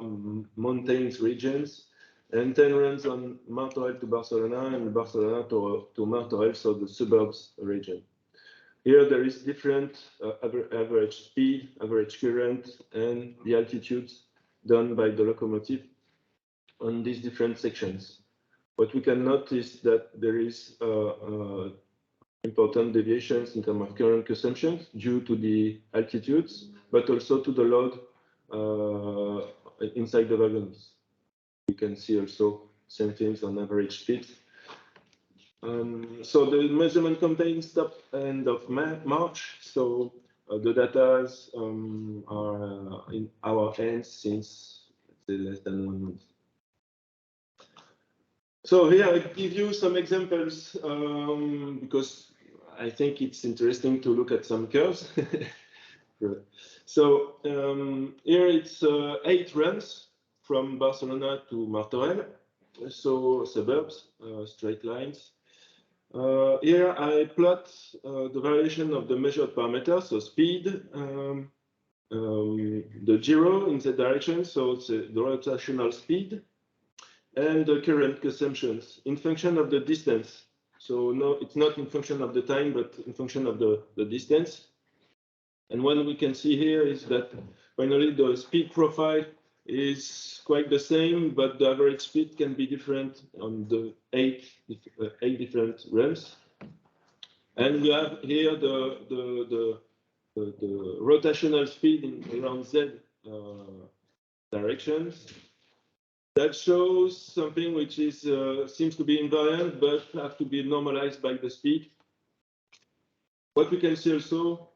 Speaker 4: mountains regions, and 10 runs on Martorell to Barcelona and Barcelona to Martorell, so the suburbs region. Here there is different average speed, average current, and the altitudes done by the locomotive on these different sections. What we can notice that there is important deviations in terms of current consumption due to the altitudes, but also to the load inside the wagons. You can see also same things on average speed. So the measurement campaign stopped end of March. So the data are in our hands since less than 1 month. So here I give you some examples because I think it's interesting to look at some curves. So here it's 8 runs from Barcelona to Martorell, so suburbs, straight lines. Here I plot the variation of the measured parameters, so speed, the gyro in the direction, so it's the rotational speed, and the current consumptions in function of the distance. So no, it's not in function of the time, but in function of the distance. And what we can see here is that finally the speed profile is quite the same, but the average speed can be different on the 8 different runs. And we have here the rotational speed in around Z directions. That shows something which is seems to be invariant, but have to be normalized by the speed. What we can see also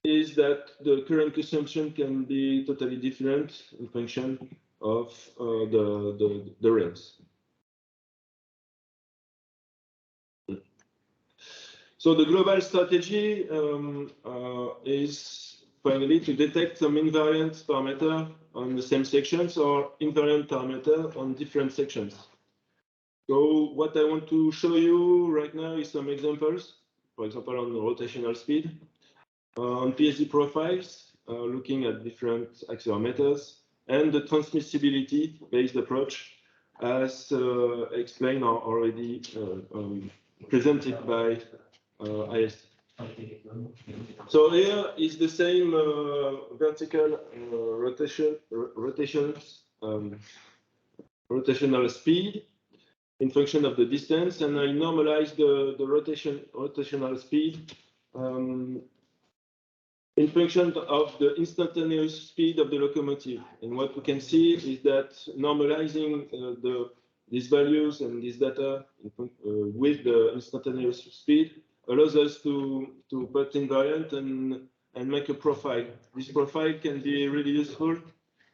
Speaker 4: is that the current consumption can be totally different in function of the runs. So the global strategy is finally to detect some invariant parameter on the same sections or invariant parameter on different sections. So what I want to show you right now is some examples, for example, on the rotational speed, on PSD profiles, looking at different accelerometers, and the transmissibility-based approach, as explained or already presented by ISD. So here is the same vertical rotational speed in function of the distance, and I normalize the rotational speed in function of the instantaneous speed of the locomotive. And what we can see is that normalizing these values and this data with the instantaneous speed allows us to put invariant and make a profile. This profile can be really useful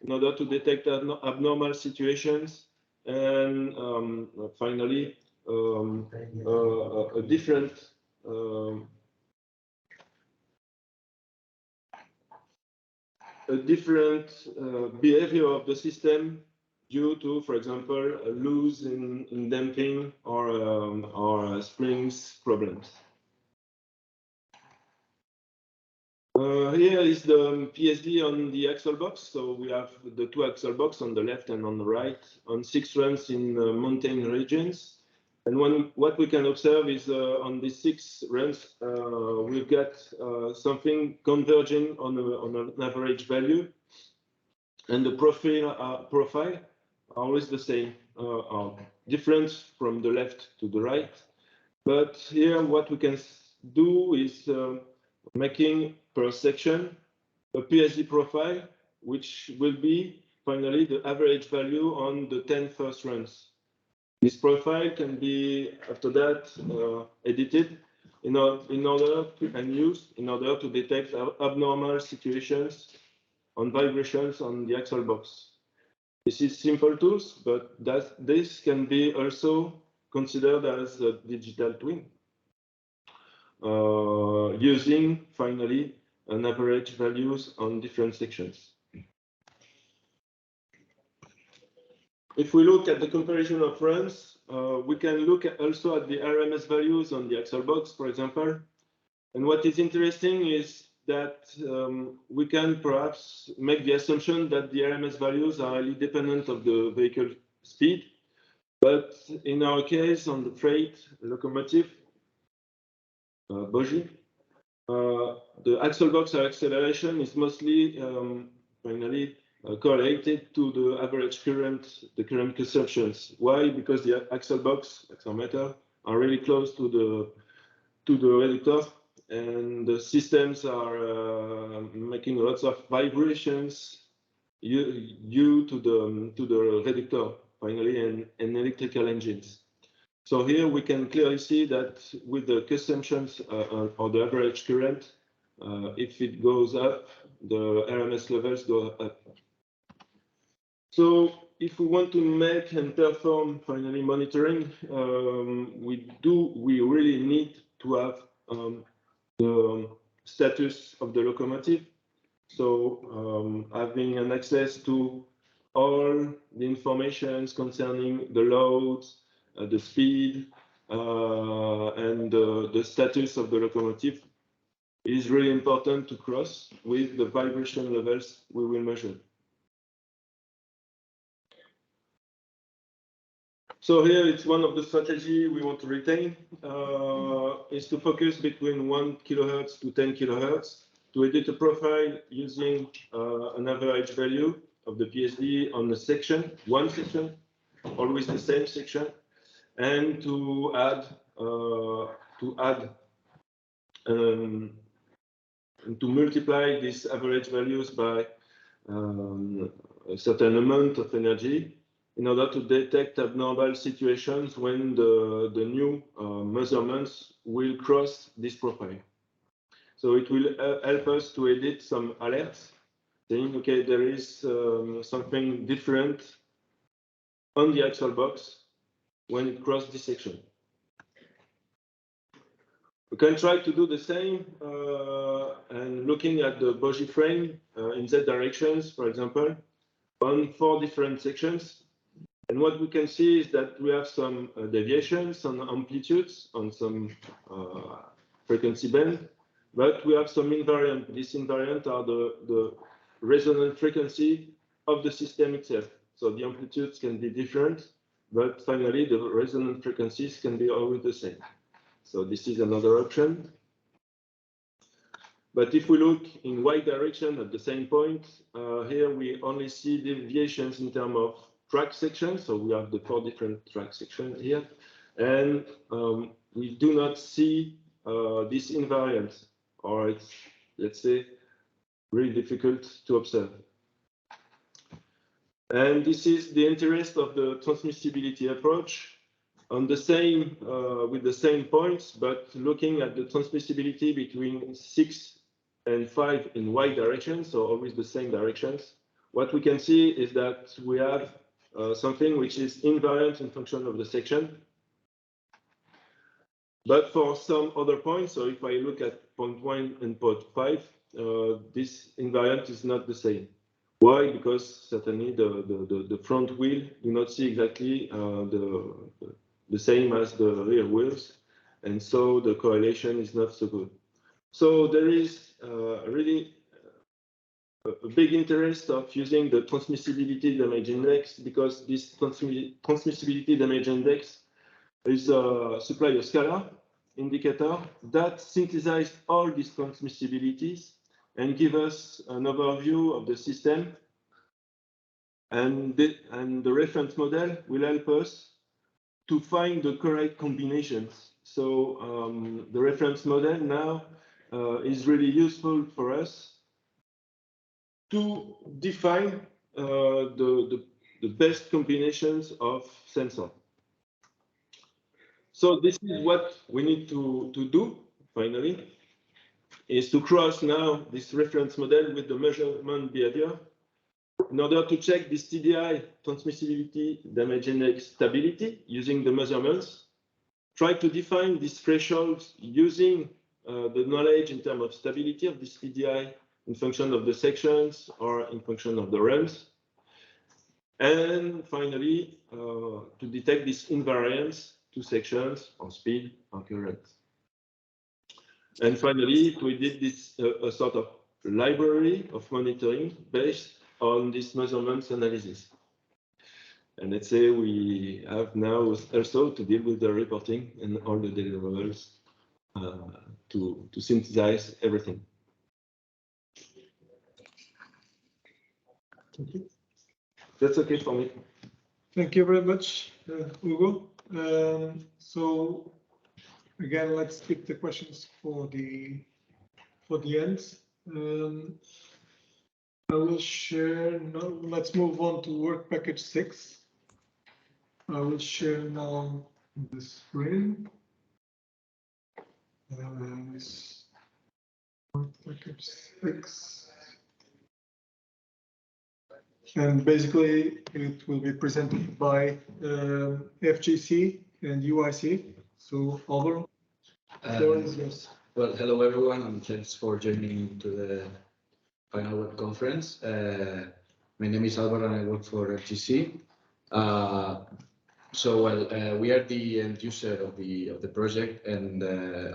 Speaker 4: in order to detect abnormal situations, and finally a different behavior of the system due to, for example, a loose in damping or springs problems. Here is the PSD on the axle box. So we have the two axle box on the left and on the right on 6 runs in mountain regions. And what we can observe is on these 6 runs, we've got something converging on an average value. And the profile are always the same, different from the left to the right. But here what we can do is making per section a PSD profile, which will be finally the average value on the 10 first runs. This profile can be after that edited in order to, and used in order to detect abnormal situations on vibrations on the axle box. This is simple tools, but this can be also considered as a digital twin, using finally an average values on different sections. If we look at the comparison of runs, we can look also at the RMS values on the axle box, for example. And what is interesting is that we can perhaps make the assumption that the RMS values are highly dependent of the vehicle speed. But in our case, on the freight locomotive, bOgie, the axle box acceleration is mostly finally correlated to the average current, the current consumptions. Why? Because the axle box, accelerometer, are really close to the reductor, and the systems are making lots of vibrations due to the reductor, finally, and electrical engines. So here we can clearly see that with the consumptions or the average current, if it goes up, the RMS levels go up. So if we want to make and perform finally monitoring, we really need to have the status of the locomotive. So having an access to all the information concerning the loads, the speed, and the status of the locomotive is really important to cross with the vibration levels we will measure. So here it's one of the strategies we want to retain, is to focus between 1 kilohertz to 10 kilohertz to edit a profile using an average value of the PSD on the section, one section, always the same section, and to multiply these average values by a certain amount of energy in order to detect abnormal situations when the new measurements will cross this profile. So it will help us to edit some alerts saying, okay, there is something different on the axle box when it crosses this section. We can try to do the same and looking at the bOgie frame in Z directions, for example, on 4 different sections. And what we can see is that we have some deviations on amplitudes on some frequency band, but we have some invariant. These invariant are the resonant frequency of the system itself. So the amplitudes can be different, but finally the resonant frequencies can be always the same. So this is another option. But if we look in Y direction at the same point, here we only see deviations in terms of track sections. So we have the 4 different track sections here. And we do not see this invariant, or it's, let's say, really difficult to observe. And this is the interest of the transmissibility approach on the same, with the same points, but looking at the transmissibility between 6 and 5 in Y direction, so always the same directions, what we can see is that we have something which is invariant in function of the section. But for some other points, so if I look at point 1 and point 5, this invariant is not the same. Why? Because certainly the front wheel do not see exactly the same as the rear wheels, and so the correlation is not so good. So there is really a big interest of using the transmissibility damage index, because this transmissibility damage index is a supply a scalar indicator that synthesizes all these transmissibilities and give us an overview of the system. And the reference model will help us to find the correct combinations. So the reference model now is really useful for us to define the best combinations of sensors. So this is what we need to do, finally, is to cross now this reference model with the measurement behavior in order to check this TDI, transmissibility damage index stability, using the measurements. Try to define these thresholds using the knowledge in terms of stability of this TDI in function of the sections or in function of the runs. And finally, to detect this invariance to sections or speed or current. And finally, we did this a sort of library of monitoring based on this measurements analysis. And let's say we have now also to deal with the reporting and all the deliverables to synthesize everything.
Speaker 1: Okay.
Speaker 4: That's okay for me.
Speaker 1: Thank you very much, Hugo. So again, let's keep the questions for the end. I will share now. Let's move on to work package 6. I will share now the screen. Work package 6. And basically, it will be presented by FGC and UIC. So, Alvaro, the floor is yours.
Speaker 5: Well, hello everyone, and thanks for joining to the final web conference. My name is Alvaro, and I work for FGC. We are the end user of the project, and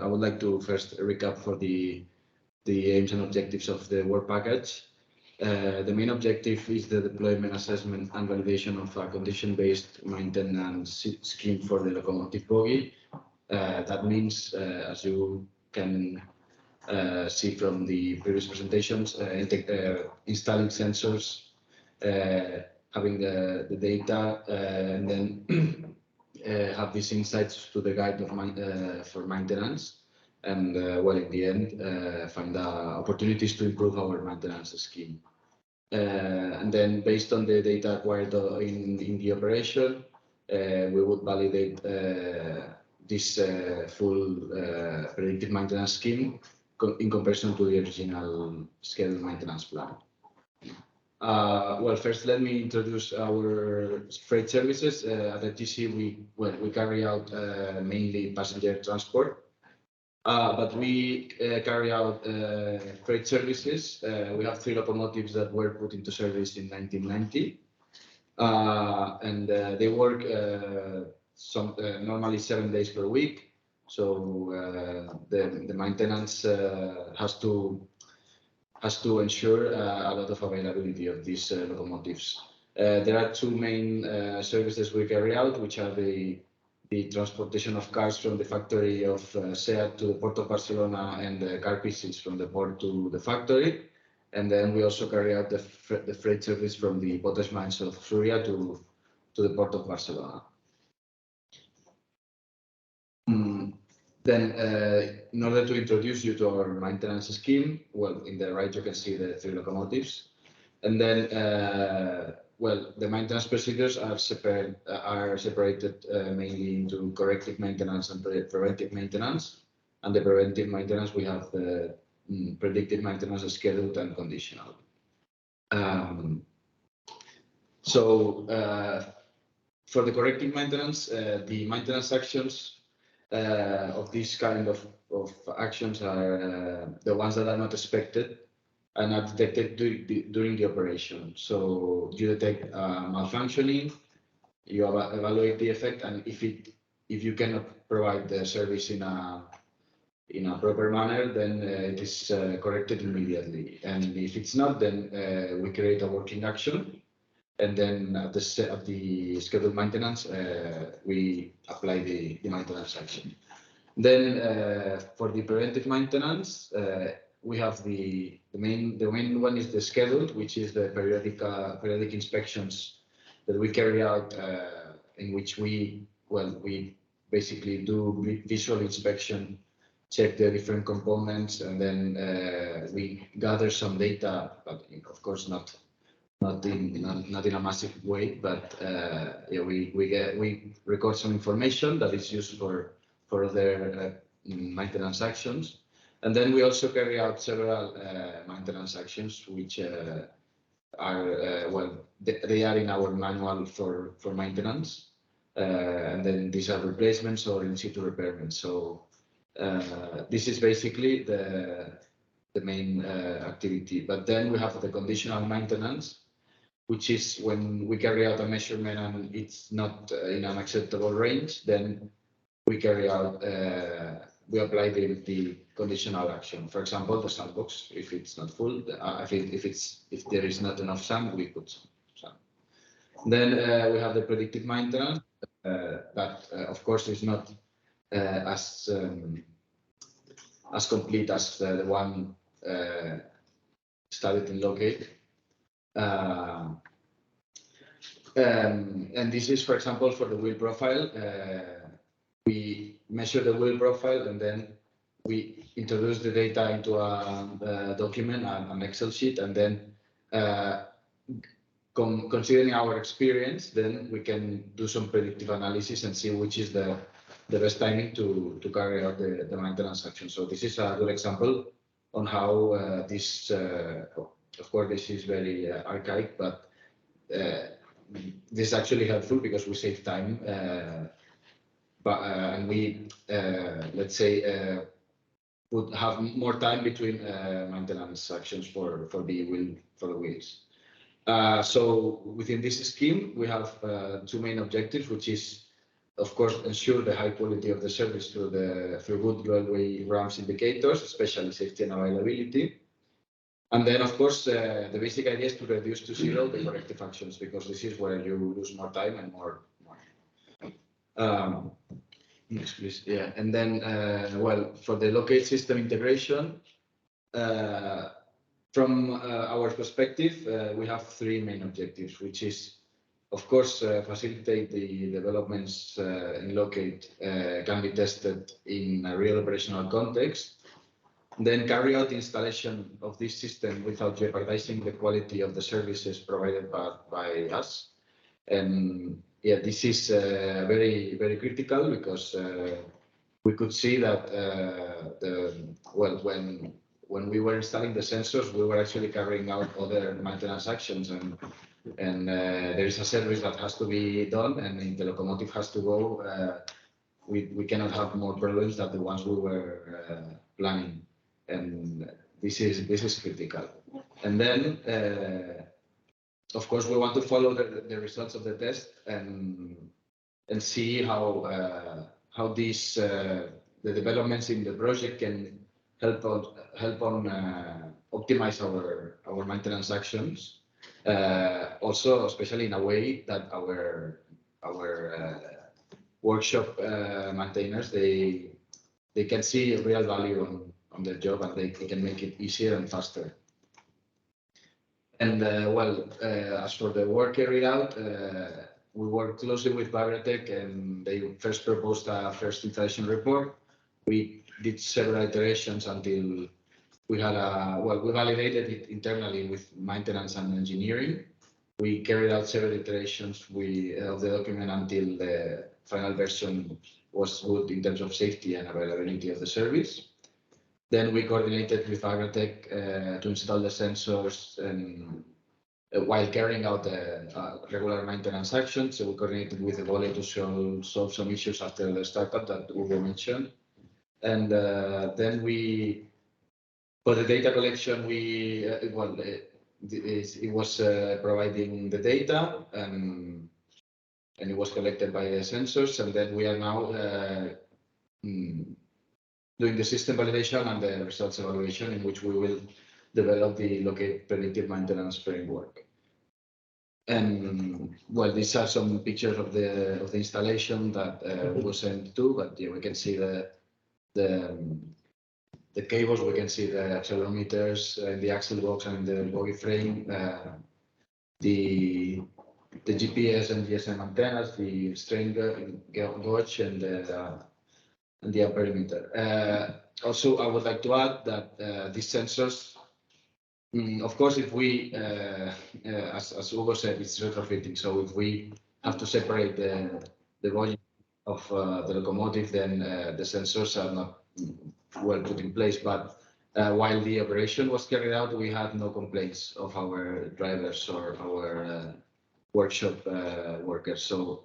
Speaker 5: I would like to first recap for the aims and objectives of the work package. The main objective is the deployment, assessment, and validation of a condition-based maintenance scheme for the locomotive bogie. That means, as you can see from the previous presentations, installing sensors, having the data, and then have these insights to the guide of for maintenance. And well, in the end, find opportunities to improve our maintenance scheme. And then, based on the data acquired in the operation, we would validate this full predictive maintenance scheme in comparison to the original scheduled maintenance plan. Well, first, let me introduce our freight services. At FGC, we carry out mainly passenger transport. But we carry out freight services. We have 3 locomotives that were put into service in 1990. And they work normally 7 days per week. So the maintenance has to ensure a lot of availability of these locomotives. There are 2 main services we carry out, which are the transportation of cars from the factory of SEAT to the port of Barcelona, and the car pieces from the port to the factory. And then we also carry out the freight service from the potash mines of Suria to the port of Barcelona. Then, in order to introduce you to our maintenance scheme, well, in the right you can see the 3 locomotives. And then, well, the maintenance procedures are separated mainly into corrective maintenance and preventive maintenance. And the preventive maintenance, we have the predictive maintenance, scheduled and conditional. So for the corrective maintenance, the maintenance actions of this kind of actions are the ones that are not expected and are detected during the operation. So you detect malfunctioning, you evaluate the effect, and if you cannot provide the service in a proper manner, then it is corrected immediately. And if it's not, then we create a working action. And then at the scheduled maintenance, we apply the maintenance action. Then for the preventive maintenance, we have the main one is the scheduled, which is the periodic inspections that we carry out, in which we basically do visual inspection, check the different components, and then we gather some data, but of course not in a massive way, but we record some information that is used for other maintenance actions, and then we also carry out several maintenance actions which are they are in our manual for maintenance, and then these are replacements or in situ repairments. So this is basically the main activity. But then we have the conditional maintenance, which is when we carry out a measurement and it's not in an acceptable range, then we carry out, we apply the conditional action. For example, the sandbox, if it's not full, if there is not enough sand, we put some sand. Then we have the predictive maintenance, that of course is not as complete as the one studied in Locate. And this is, for example, for the wheel profile. We measure the wheel profile and then we introduce the data into a document, an Excel sheet, and then considering our experience, then we can do some predictive analysis and see which is the best timing to carry out the maintenance action. So this is a good example on how this, of course, this is very archaic, but this is actually helpful because we save time, and we, let's say, would have more time between maintenance actions for the wheels. So within this scheme, we have two main objectives, which is, of course, ensure the high quality of the service through good railway ramps indicators, especially safety and availability. And then, of course, the basic idea is to reduce to zero the corrective actions, because this is where you lose more time and more money. Next, please. Yeah, and then, for the locate system integration, from our perspective, we have three main objectives, which is, of course, facilitate the developments in locate can be tested in a real operational context. Then carry out the installation of this system without jeopardizing the quality of the services provided by us. And yeah, this is very, very critical, because we could see that when we were installing the sensors, we were actually carrying out other maintenance actions, and there is a service that has to be done, and if the locomotive has to go, we cannot have more problems than the ones we were planning. And this is critical. And then, of course, we want to follow the results of the test and see how these the developments in the project can help on optimize our maintenance actions. Also, especially in a way that our workshop maintainers they can see real value on their job, and they can make it easier and faster. And as for the work carried out, we worked closely with Avec, and they first proposed a first installation report. We did several iterations until we had we validated it internally with maintenance and engineering. We carried out several iterations of the document until the final version was good in terms of safety and availability of the service. Then we coordinated with Avec to install the sensors while carrying out the regular maintenance actions. So we coordinated with the bOgie to solve some issues after the startup that Hugo mentioned. And then we, for the data collection, it was providing the data and it was collected by the sensors. And then we are now doing the system validation and the results evaluation, in which we will develop the locate predictive maintenance framework. And well, these are some pictures of the installation that was sent to, but yeah, we can see the cables, we can see the accelerometers in the axle box and the bOgie frame, the GPS and GSM antennas, the strain gauge, and the amperemeter. Also, I would like to add that these sensors, of course, if we, as Hugo said, it's retrofitting. So if we have to separate the volume of the locomotive, then the sensors are not well put in place. But while the operation was carried out, we had no complaints of our drivers or our workshop workers. So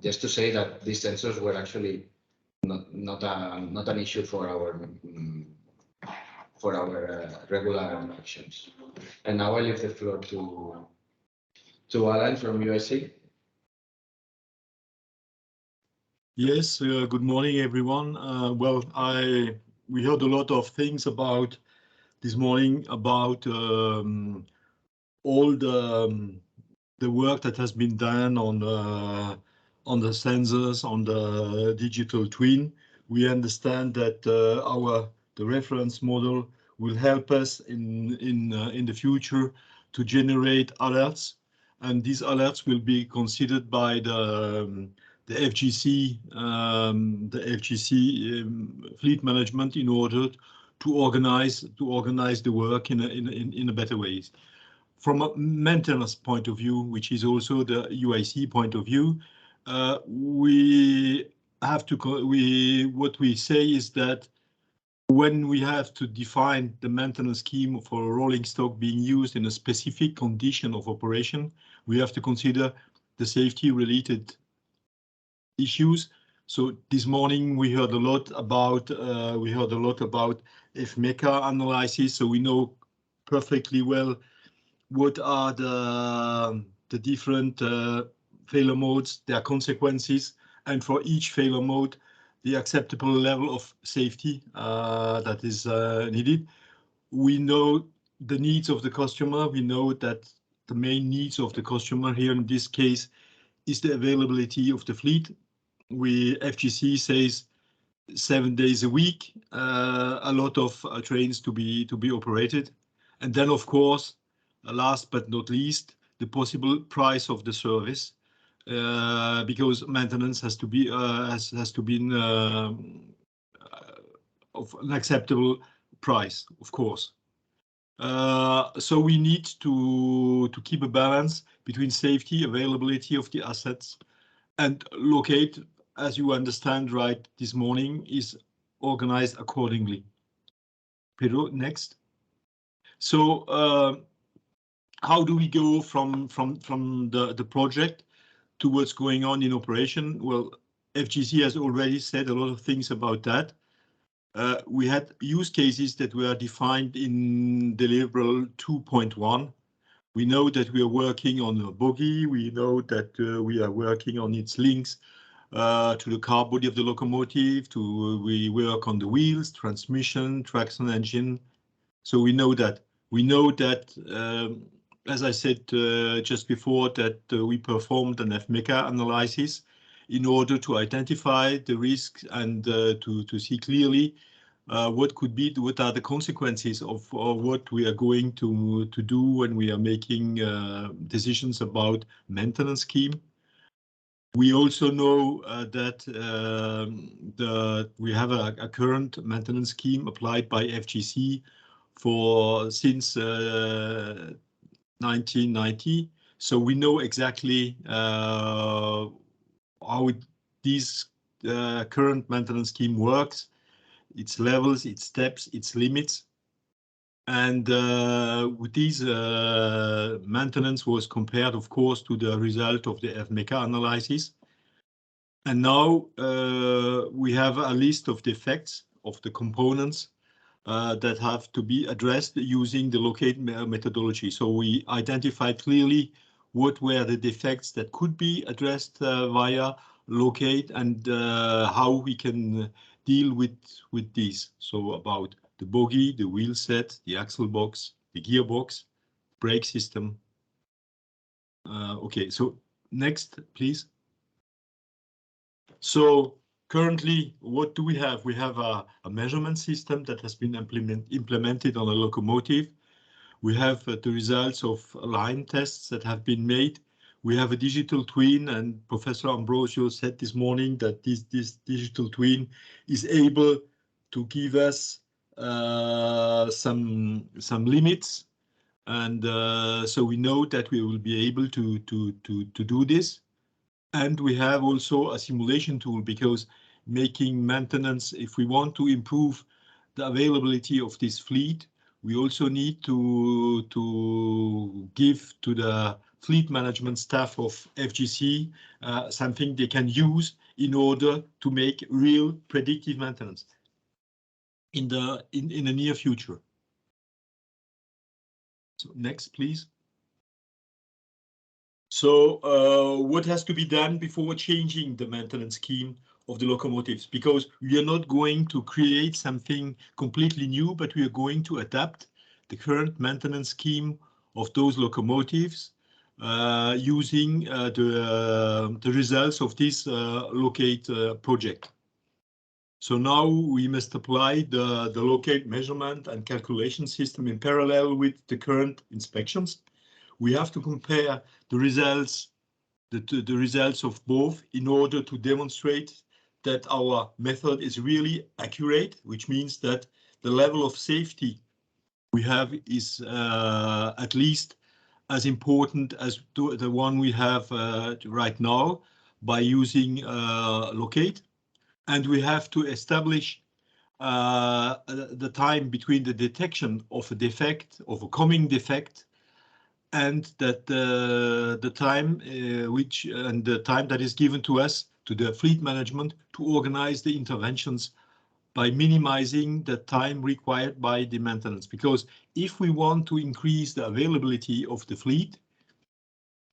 Speaker 5: just to say that these sensors were actually not an issue for our regular actions. And now I leave the floor to Alan from USA.
Speaker 6: Yes, good morning, everyone. Well, we heard a lot of things about this morning about all the work that has been done on the sensors, on the digital twin. We understand that the reference model will help us in the future to generate alerts, and these alerts will be considered by the FGC, fleet management, in order to organize the work in a better ways. From a maintenance point of view, which is also the UIC point of view, we have to what we say is that when we have to define the maintenance scheme for a rolling stock being used in a specific condition of operation, we have to consider the safety related issues. So this morning we heard a lot about FMECA analysis, so we know perfectly well what are the different failure modes, their consequences, and for each failure mode, the acceptable level of safety that is needed. We know the needs of the customer. We know that the main needs of the customer here in this case is the availability of the fleet. FGC says 7 days a week, a lot of trains to be operated, and then of course, last but not least, the possible price of the service, because maintenance has to be of an acceptable price, of course. So we need to keep a balance between safety, availability of the assets, and locate, as you understand right this morning, is organized accordingly. Pedro, next. So how do we go from the project to what's going on in operation? Well, FGC has already said a lot of things about that. We had use cases that were defined in deliverable 2.1. We know that we are working on a bOgie. We know that we are working on its links to the car body of the locomotive. We work on the wheels, transmission, traction engine. So we know that. We know that, as I said just before, that we performed an FMECA analysis in order to identify the risks and to see clearly what are the consequences of what we are going to do when we are making decisions about maintenance scheme. We also know that we have a current maintenance scheme applied by FGC since 1990. So we know exactly how this current maintenance scheme works, its levels, its steps, its limits. And with these maintenance was compared, of course, to the result of the FMECA analysis. And now we have a list of defects of the components that have to be addressed using the locate methodology. So we identified clearly what were the defects that could be addressed via locate and how we can deal with these. So about the bogie, the wheel set, the axle box, the gearbox, brake system. Okay, so next, please. So currently, what do we have? We have a measurement system that has been implemented on a locomotive. We have the results of line tests that have been made. We have a digital twin, and Professor Ambrosio said this morning that this digital twin is able to give us some limits. And so we know that we will be able to do this. And we have also a simulation tool, because making maintenance, if we want to improve the availability of this fleet, we also need to give to the fleet management staff of FGC something they can use in order to make real predictive maintenance in the near future. So next, please. So what has to be done before changing the maintenance scheme of the locomotives? Because we are not going to create something completely new, but we are going to adapt the current maintenance scheme of those locomotives using the results of this locate project. So now we must apply the locate measurement and calculation system in parallel with the current inspections. We have to compare the results, the results of both in order to demonstrate that our method is really accurate, which means that the level of safety we have is at least as important as the one we have right now by using locate. And we have to establish the time between the detection of a defect, of a coming defect, and that the time the time that is given to us, to the fleet management, to organize the interventions by minimizing the time required by the maintenance. Because if we want to increase the availability of the fleet,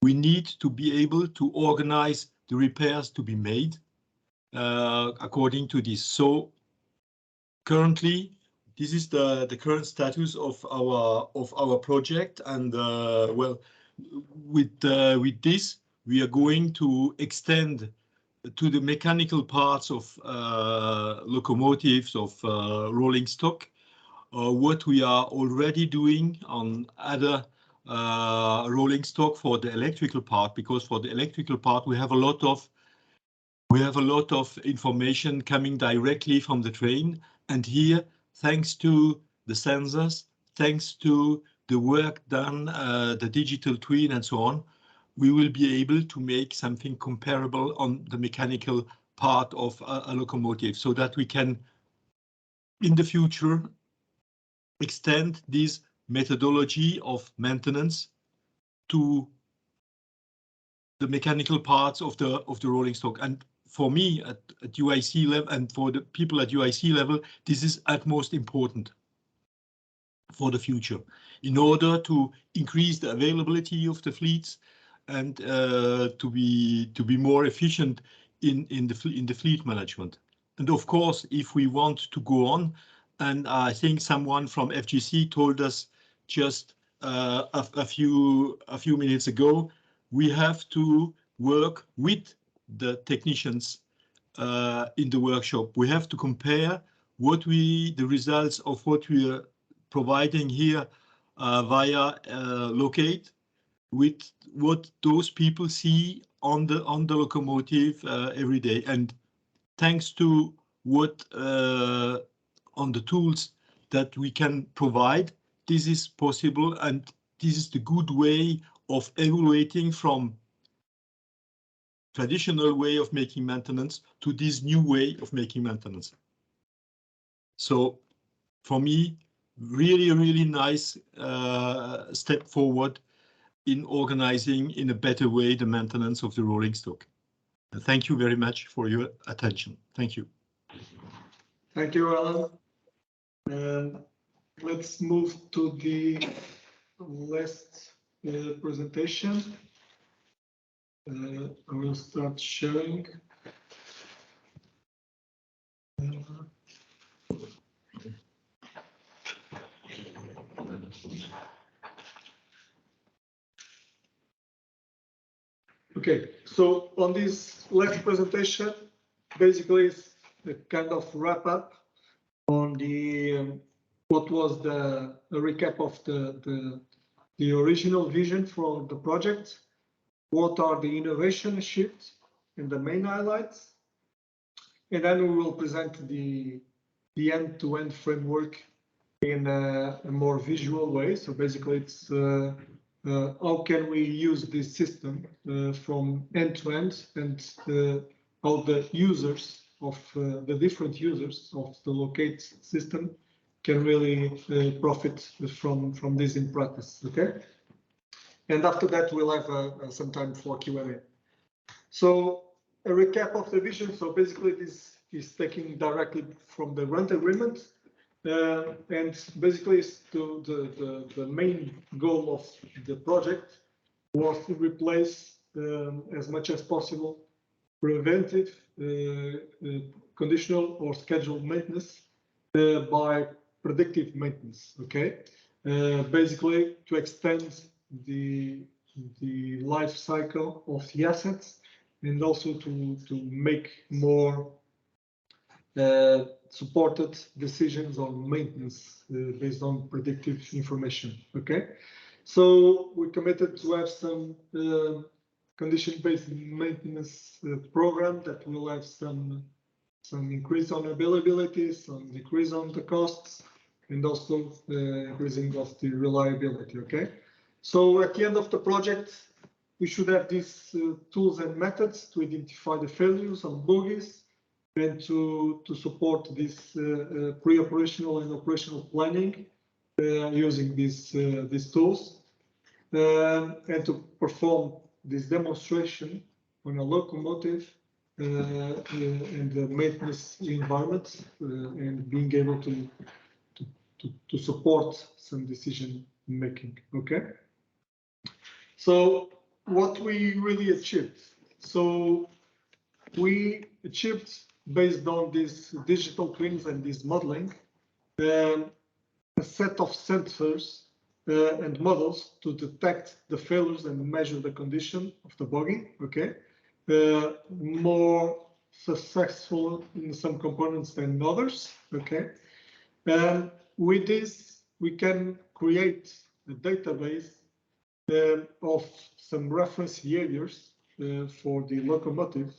Speaker 6: we need to be able to organize the repairs to be made according to this. So currently, this is the current status of our project, and well, with this we are going to extend to the mechanical parts of locomotives, of rolling stock, what we are already doing on other rolling stock for the electrical part, because for the electrical part we have a lot of information coming directly from the train, and here, thanks to the sensors, thanks to the work done, the digital twin and so on, we will be able to make something comparable on the mechanical part of a locomotive, so that we can, in the future, extend this methodology of maintenance to the mechanical parts of the rolling stock. And for me at UIC level, and for the people at UIC level, this is at most important for the future, in order to increase the availability of the fleets and to be more efficient in the fleet management. And of course, if we want to go on, and I think someone from FGC told us just a few minutes ago, we have to work with the technicians in the workshop. We have to compare the results of what we are providing here via locate with what those people see on the locomotive every day. And thanks to what on the tools that we can provide, this is possible, and this is the good way of evaluating from traditional way of making maintenance to this new way of making maintenance. So for me, really nice step forward in organizing in a better way the maintenance of the rolling stock. Thank you very much for your attention. Thank you.
Speaker 1: Thank you, Alan. Let's move to the last presentation. I will start sharing. Okay, so on this last presentation, basically it's a kind of wrap up on the what was the recap of the original vision for the project, what are the innovation shifts and the main highlights, and then we will present the end-to-end framework in a more visual way. So basically it's how can we use this system from end to end, and how the users of the different users of the locate system can really profit from this in practice. Okay, and after that we'll have some time for Q&A. So a recap of the vision. So basically this is taking directly from the grant agreement. And basically the main goal of the project was to replace as much as possible preventive, conditional or scheduled maintenance by predictive maintenance. Okay, basically to extend the life cycle of the assets, and also to make more supported decisions on maintenance based on predictive information. Okay, so we committed to have some condition-based maintenance program that will have some increase on availability, some decrease on the costs, and also increasing of the reliability. Okay, so at the end of the project, we should have these tools and methods to identify the failures on bogies, and to support this pre-operational and operational planning using these tools, and to perform this demonstration on a locomotive in the maintenance environment, and being able to support some decision making. Okay, so what we really achieved. So we achieved, based on these digital twins and this modeling, a set of sensors and models to detect the failures and measure the condition of the bogie. Okay, more successful in some components than others. Okay, and with this we can create a database of some reference behaviors for the locomotive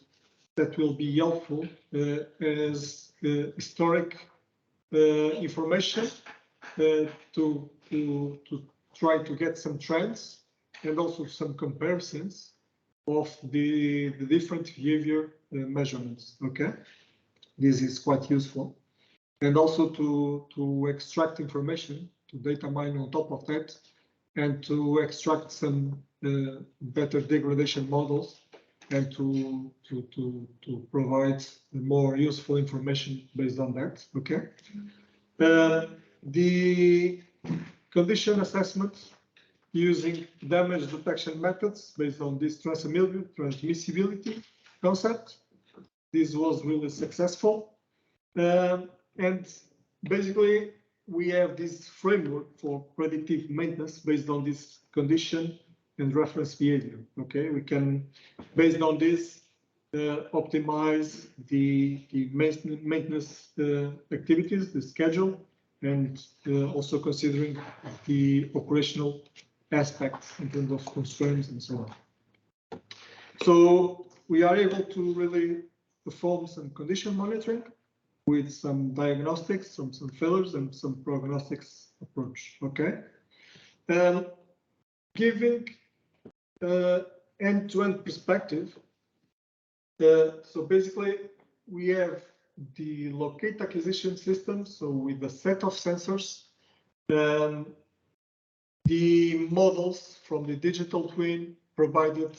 Speaker 1: that will be helpful as historic information to try to get some trends and also some comparisons of the different behavior measurements. Okay, this is quite useful, and also to extract information, to data mine on top of that, and to extract some better degradation models, and to provide more useful information based on that. Okay, the condition assessment using damage detection methods based on this transmissibility concept. This was really successful, and basically we have this framework for predictive maintenance based on this condition and reference behavior. Okay, we can, based on this, optimize the maintenance activities, the schedule, and also considering the operational aspects in terms of constraints and so on. So we are able to really perform some condition monitoring with some diagnostics, some failures, and some prognostics approach. Okay, giving end-to-end perspective. So basically, we have the locate acquisition system. So with a set of sensors The models from the digital twin provided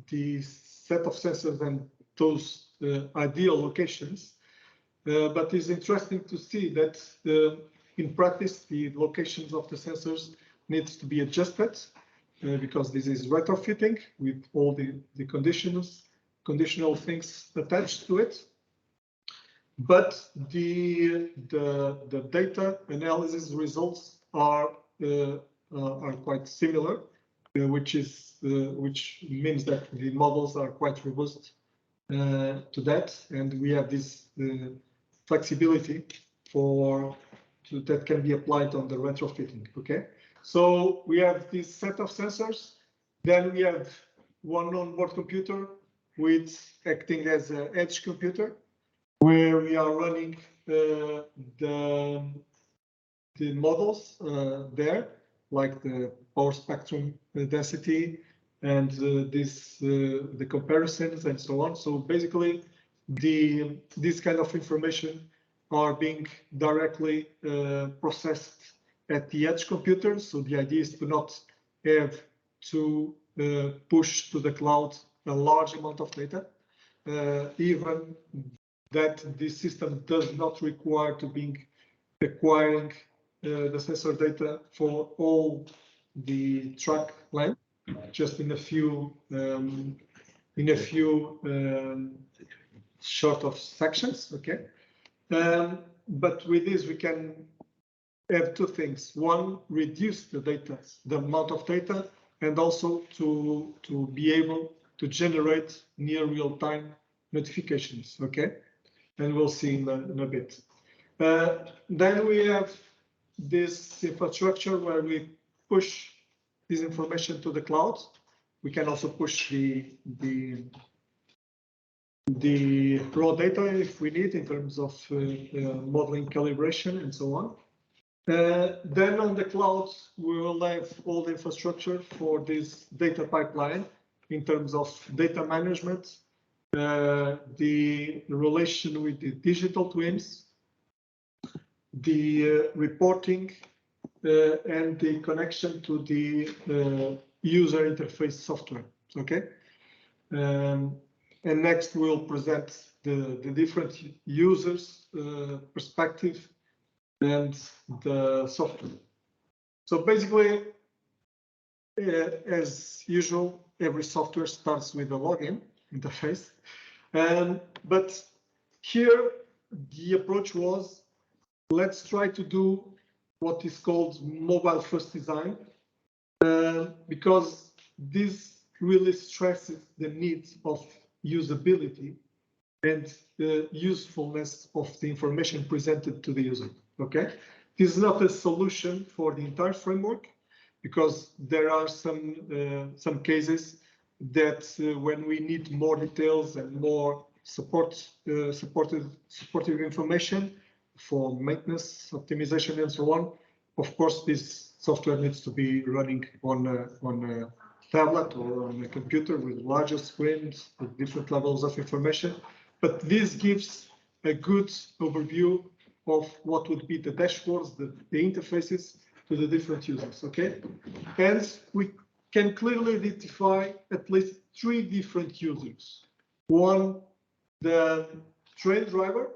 Speaker 1: the set of sensors and those ideal locations. But it's interesting to see that in practice, the locations of the sensors needs to be adjusted because this is retrofitting with all the conditional things attached to it. But the data analysis results are quite similar, which means that the models are quite robust to that, and we have this flexibility that can be applied on the retrofitting. Okay, so we have this set of sensors. Then we have one onboard computer with acting as an edge computer, where we are running the models there, like the power spectrum density and the comparisons and so on. So basically, this kind of information are being directly processed at the edge computer. So the idea is to not have to push to the cloud a large amount of data, even that this system does not require to be acquiring the sensor data for all the track length, just in a few short of sections. Okay, but with this we can have two things: one, reduce the amount of data, and also to be able to generate near real-time notifications. Okay, and we'll see in a bit. Then we have this infrastructure where we push this information to the cloud. We can also push the raw data if we need in terms of modeling calibration and so on. Then on the cloud, we will have all the infrastructure for this data pipeline in terms of data management, the relation with the digital twins, the reporting, and the connection to the user interface software. Okay. And next we'll present the different users' perspective and the software. So basically, as usual, every software starts with a login interface. But here the approach was, let's try to do what is called mobile first design, because this really stresses the needs of usability and the usefulness of the information presented to the user. Okay, this is not a solution for the entire framework, because there are some cases that when we need more details and more supportive information for maintenance, optimization, and so on, of course, this software needs to be running on a tablet or on a computer with larger screens with different levels of information. But this gives a good overview of what would be the dashboards, the interfaces to the different users. Okay, and we can clearly identify at least 3 different users. One, the train driver,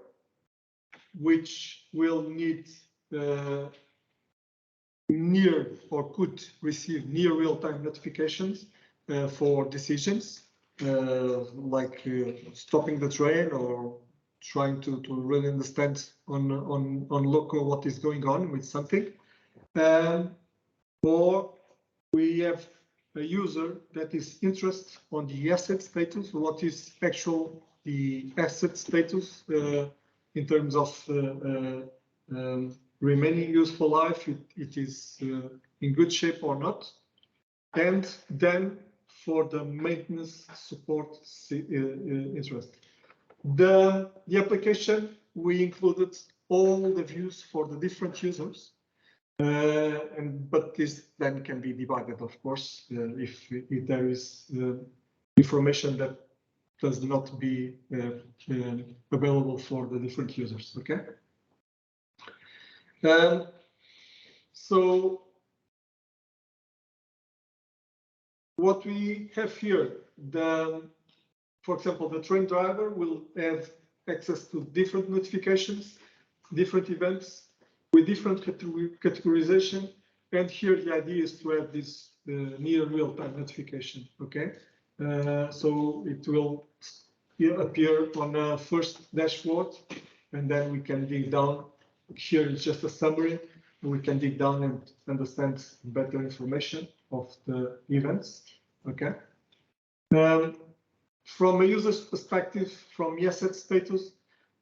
Speaker 1: which will need near or could receive near real-time notifications for decisions, like stopping the train or trying to really understand on local what is going on with something. Or we have a user that is interested on the asset status, what is the asset status in terms of remaining useful life, it is in good shape or not. And then for the maintenance support interest. The application, we included all the views for the different users, but this then can be divided, of course, if there is information that does not be available for the different users. Okay. So what we have here, for example, the train driver will have access to different notifications, different events with different categorization. And here the idea is to have this near real-time notification. Okay, so it will appear on a first dashboard, and then we can dig down. Here is just a summary. We can dig down and understand better information of the events. Okay. From a user's perspective, from asset status,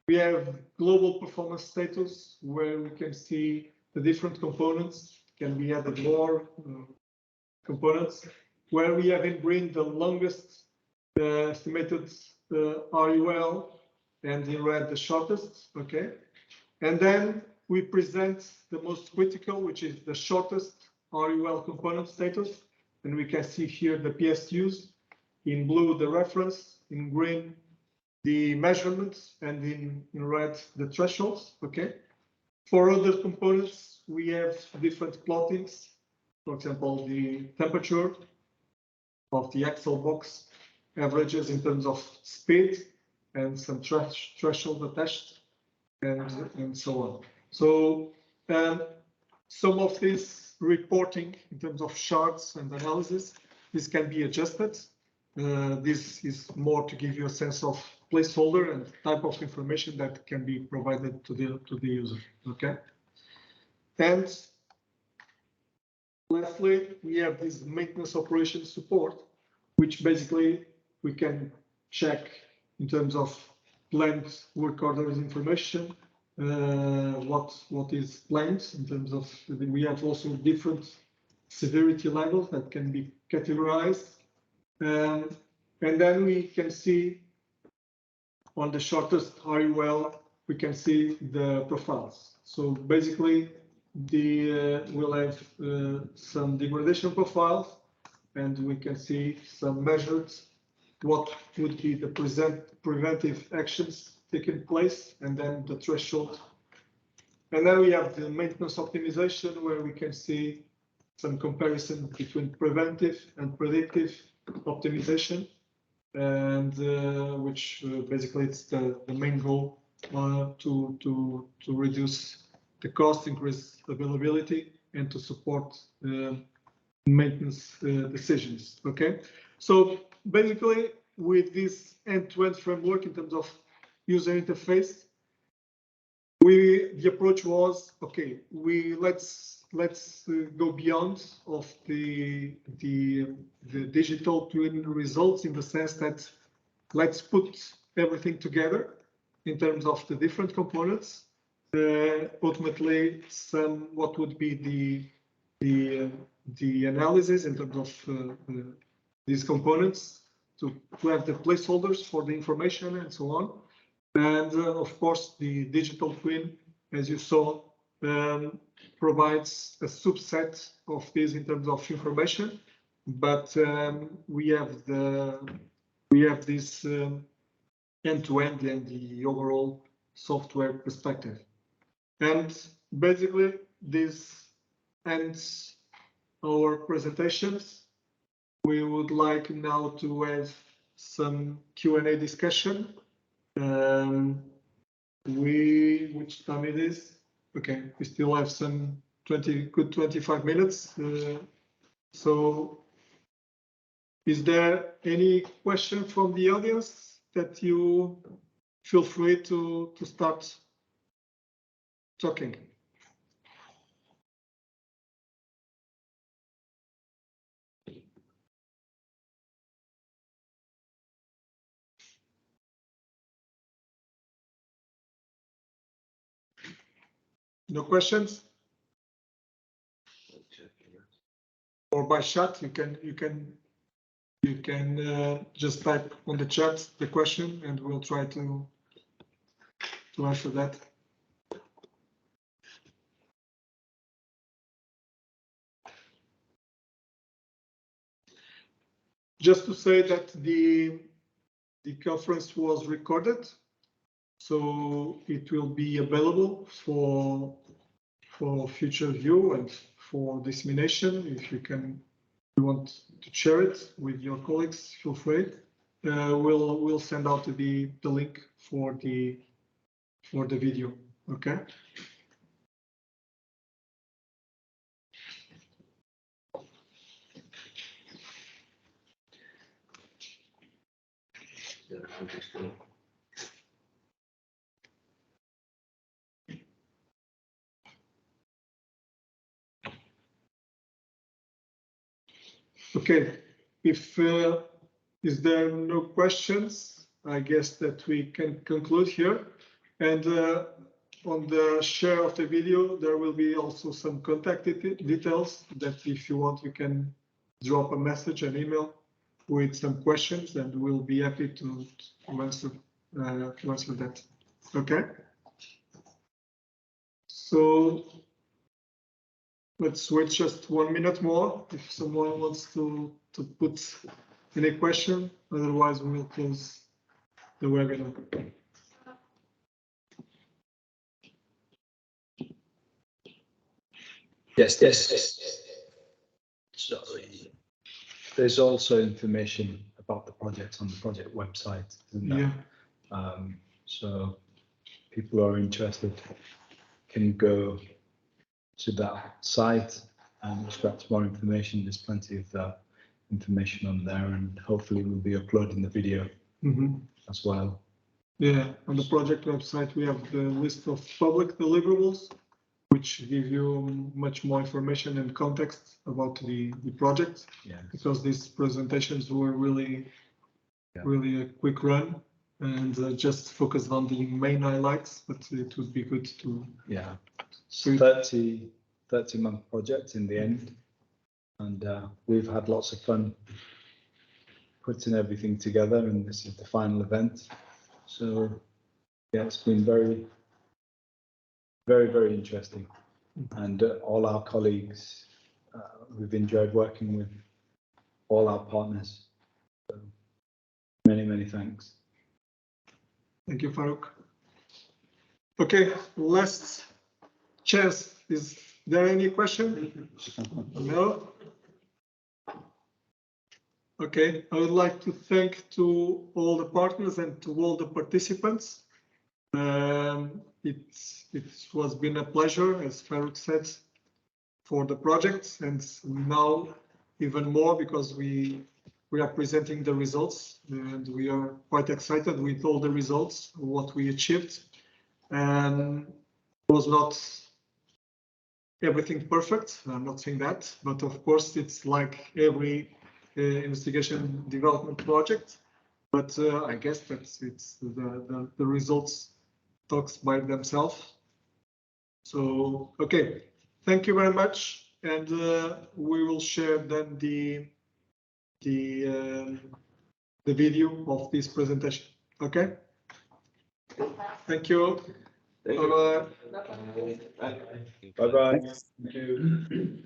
Speaker 1: we have global performance status, where we can see the different components. Can be added more components, where we have in green the longest estimated RUL, and in red the shortest. Okay, and then we present the most critical, which is the shortest RUL component status, and we can see here the PSUs. In blue, the reference, in green, the measurements, and in red, the thresholds. Okay. For other components, we have different plottings. For example, the temperature of the Excel box averages in terms of speed and some threshold attached, and so on. So some of this reporting in terms of charts and analysis, this can be adjusted. This is more to give you a sense of placeholder and type of information that can be provided to the user. Okay. And lastly, we have this maintenance operation support, which basically we can check in terms of planned work orders information, what is planned in terms of, we have also different severity levels that can be categorized. And then we can see on the shortest RUL, we can see the profiles. So basically, we'll have some degradation profiles, and we can see some measured, what would be the preventive actions taking place, and then the threshold. And then we have the maintenance optimization, where we can see some comparison between preventive and predictive optimization, and which basically it's the main goal to reduce the cost, increase availability, and to support maintenance decisions. Okay, so basically with this end-to-end framework in terms of user interface, the approach was, okay, let's go beyond of the digital twin results, in the sense that let's put everything together in terms of the different components. Ultimately, what would be the analysis in terms of these components, to have the placeholders for the information and so on. And of course, the digital twin, as you saw, provides a subset of this in terms of information, but we have this end-to-end and the overall software perspective. And basically, this ends our presentations. We would like now to have some Q&A discussion. Which time it is? Okay, we still have some 25 minutes. So is there any question from the audience that you feel free to start talking? No questions? Or by chat, you can just type on the chat the question, and we'll try to answer that. Just to say that the conference was recorded, so it will be available for future view and for dissemination. If you want to share it with your colleagues, feel free. We'll send out the link for the video. Okay. Okay, if is there no questions, I guess that we can conclude here. And on the share of the video, there will be also some contact details that if you want, you can drop a message, an email with some questions, and we'll be happy to answer that. Okay. So let's wait just 1 minute more if someone wants to put any question. Otherwise, we will close the webinar.
Speaker 2: Yes. Sorry. There's also information about the project on the project website, isn't there?
Speaker 1: Yeah.
Speaker 2: So people who are interested can go to that site and extract more information. There's plenty of information on there, and hopefully we'll be uploading the video as well.
Speaker 1: Yeah, on the project website, we have the list of public deliverables, which give you much more information and context about the project.
Speaker 2: Yeah.
Speaker 1: Because these presentations were really a quick run and just focused on the main highlights, but it would be good to.
Speaker 2: Yeah. 30-month project in the end, and we've had lots of fun putting everything together, and this is the final event. So yeah, it's been very interesting, and all our colleagues, we've enjoyed working with all our partners. So many thanks.
Speaker 1: Thank you, Farouk. Okay, last chance. Is there any question? No? Okay, I would like to thank to all the partners and to all the participants. It was been a pleasure, as Farouk said, for the project, and now even more because we are presenting the results, and we are quite excited with all the results, what we achieved. And it was not everything perfect, I'm not saying that, but of course it's like every investigation development project, but I guess that it's the results talks by themselves. So okay, thank you very much, and we will share then the video of this presentation. Okay, thank you. Bye-bye.
Speaker 2: Bye-bye. Thank you.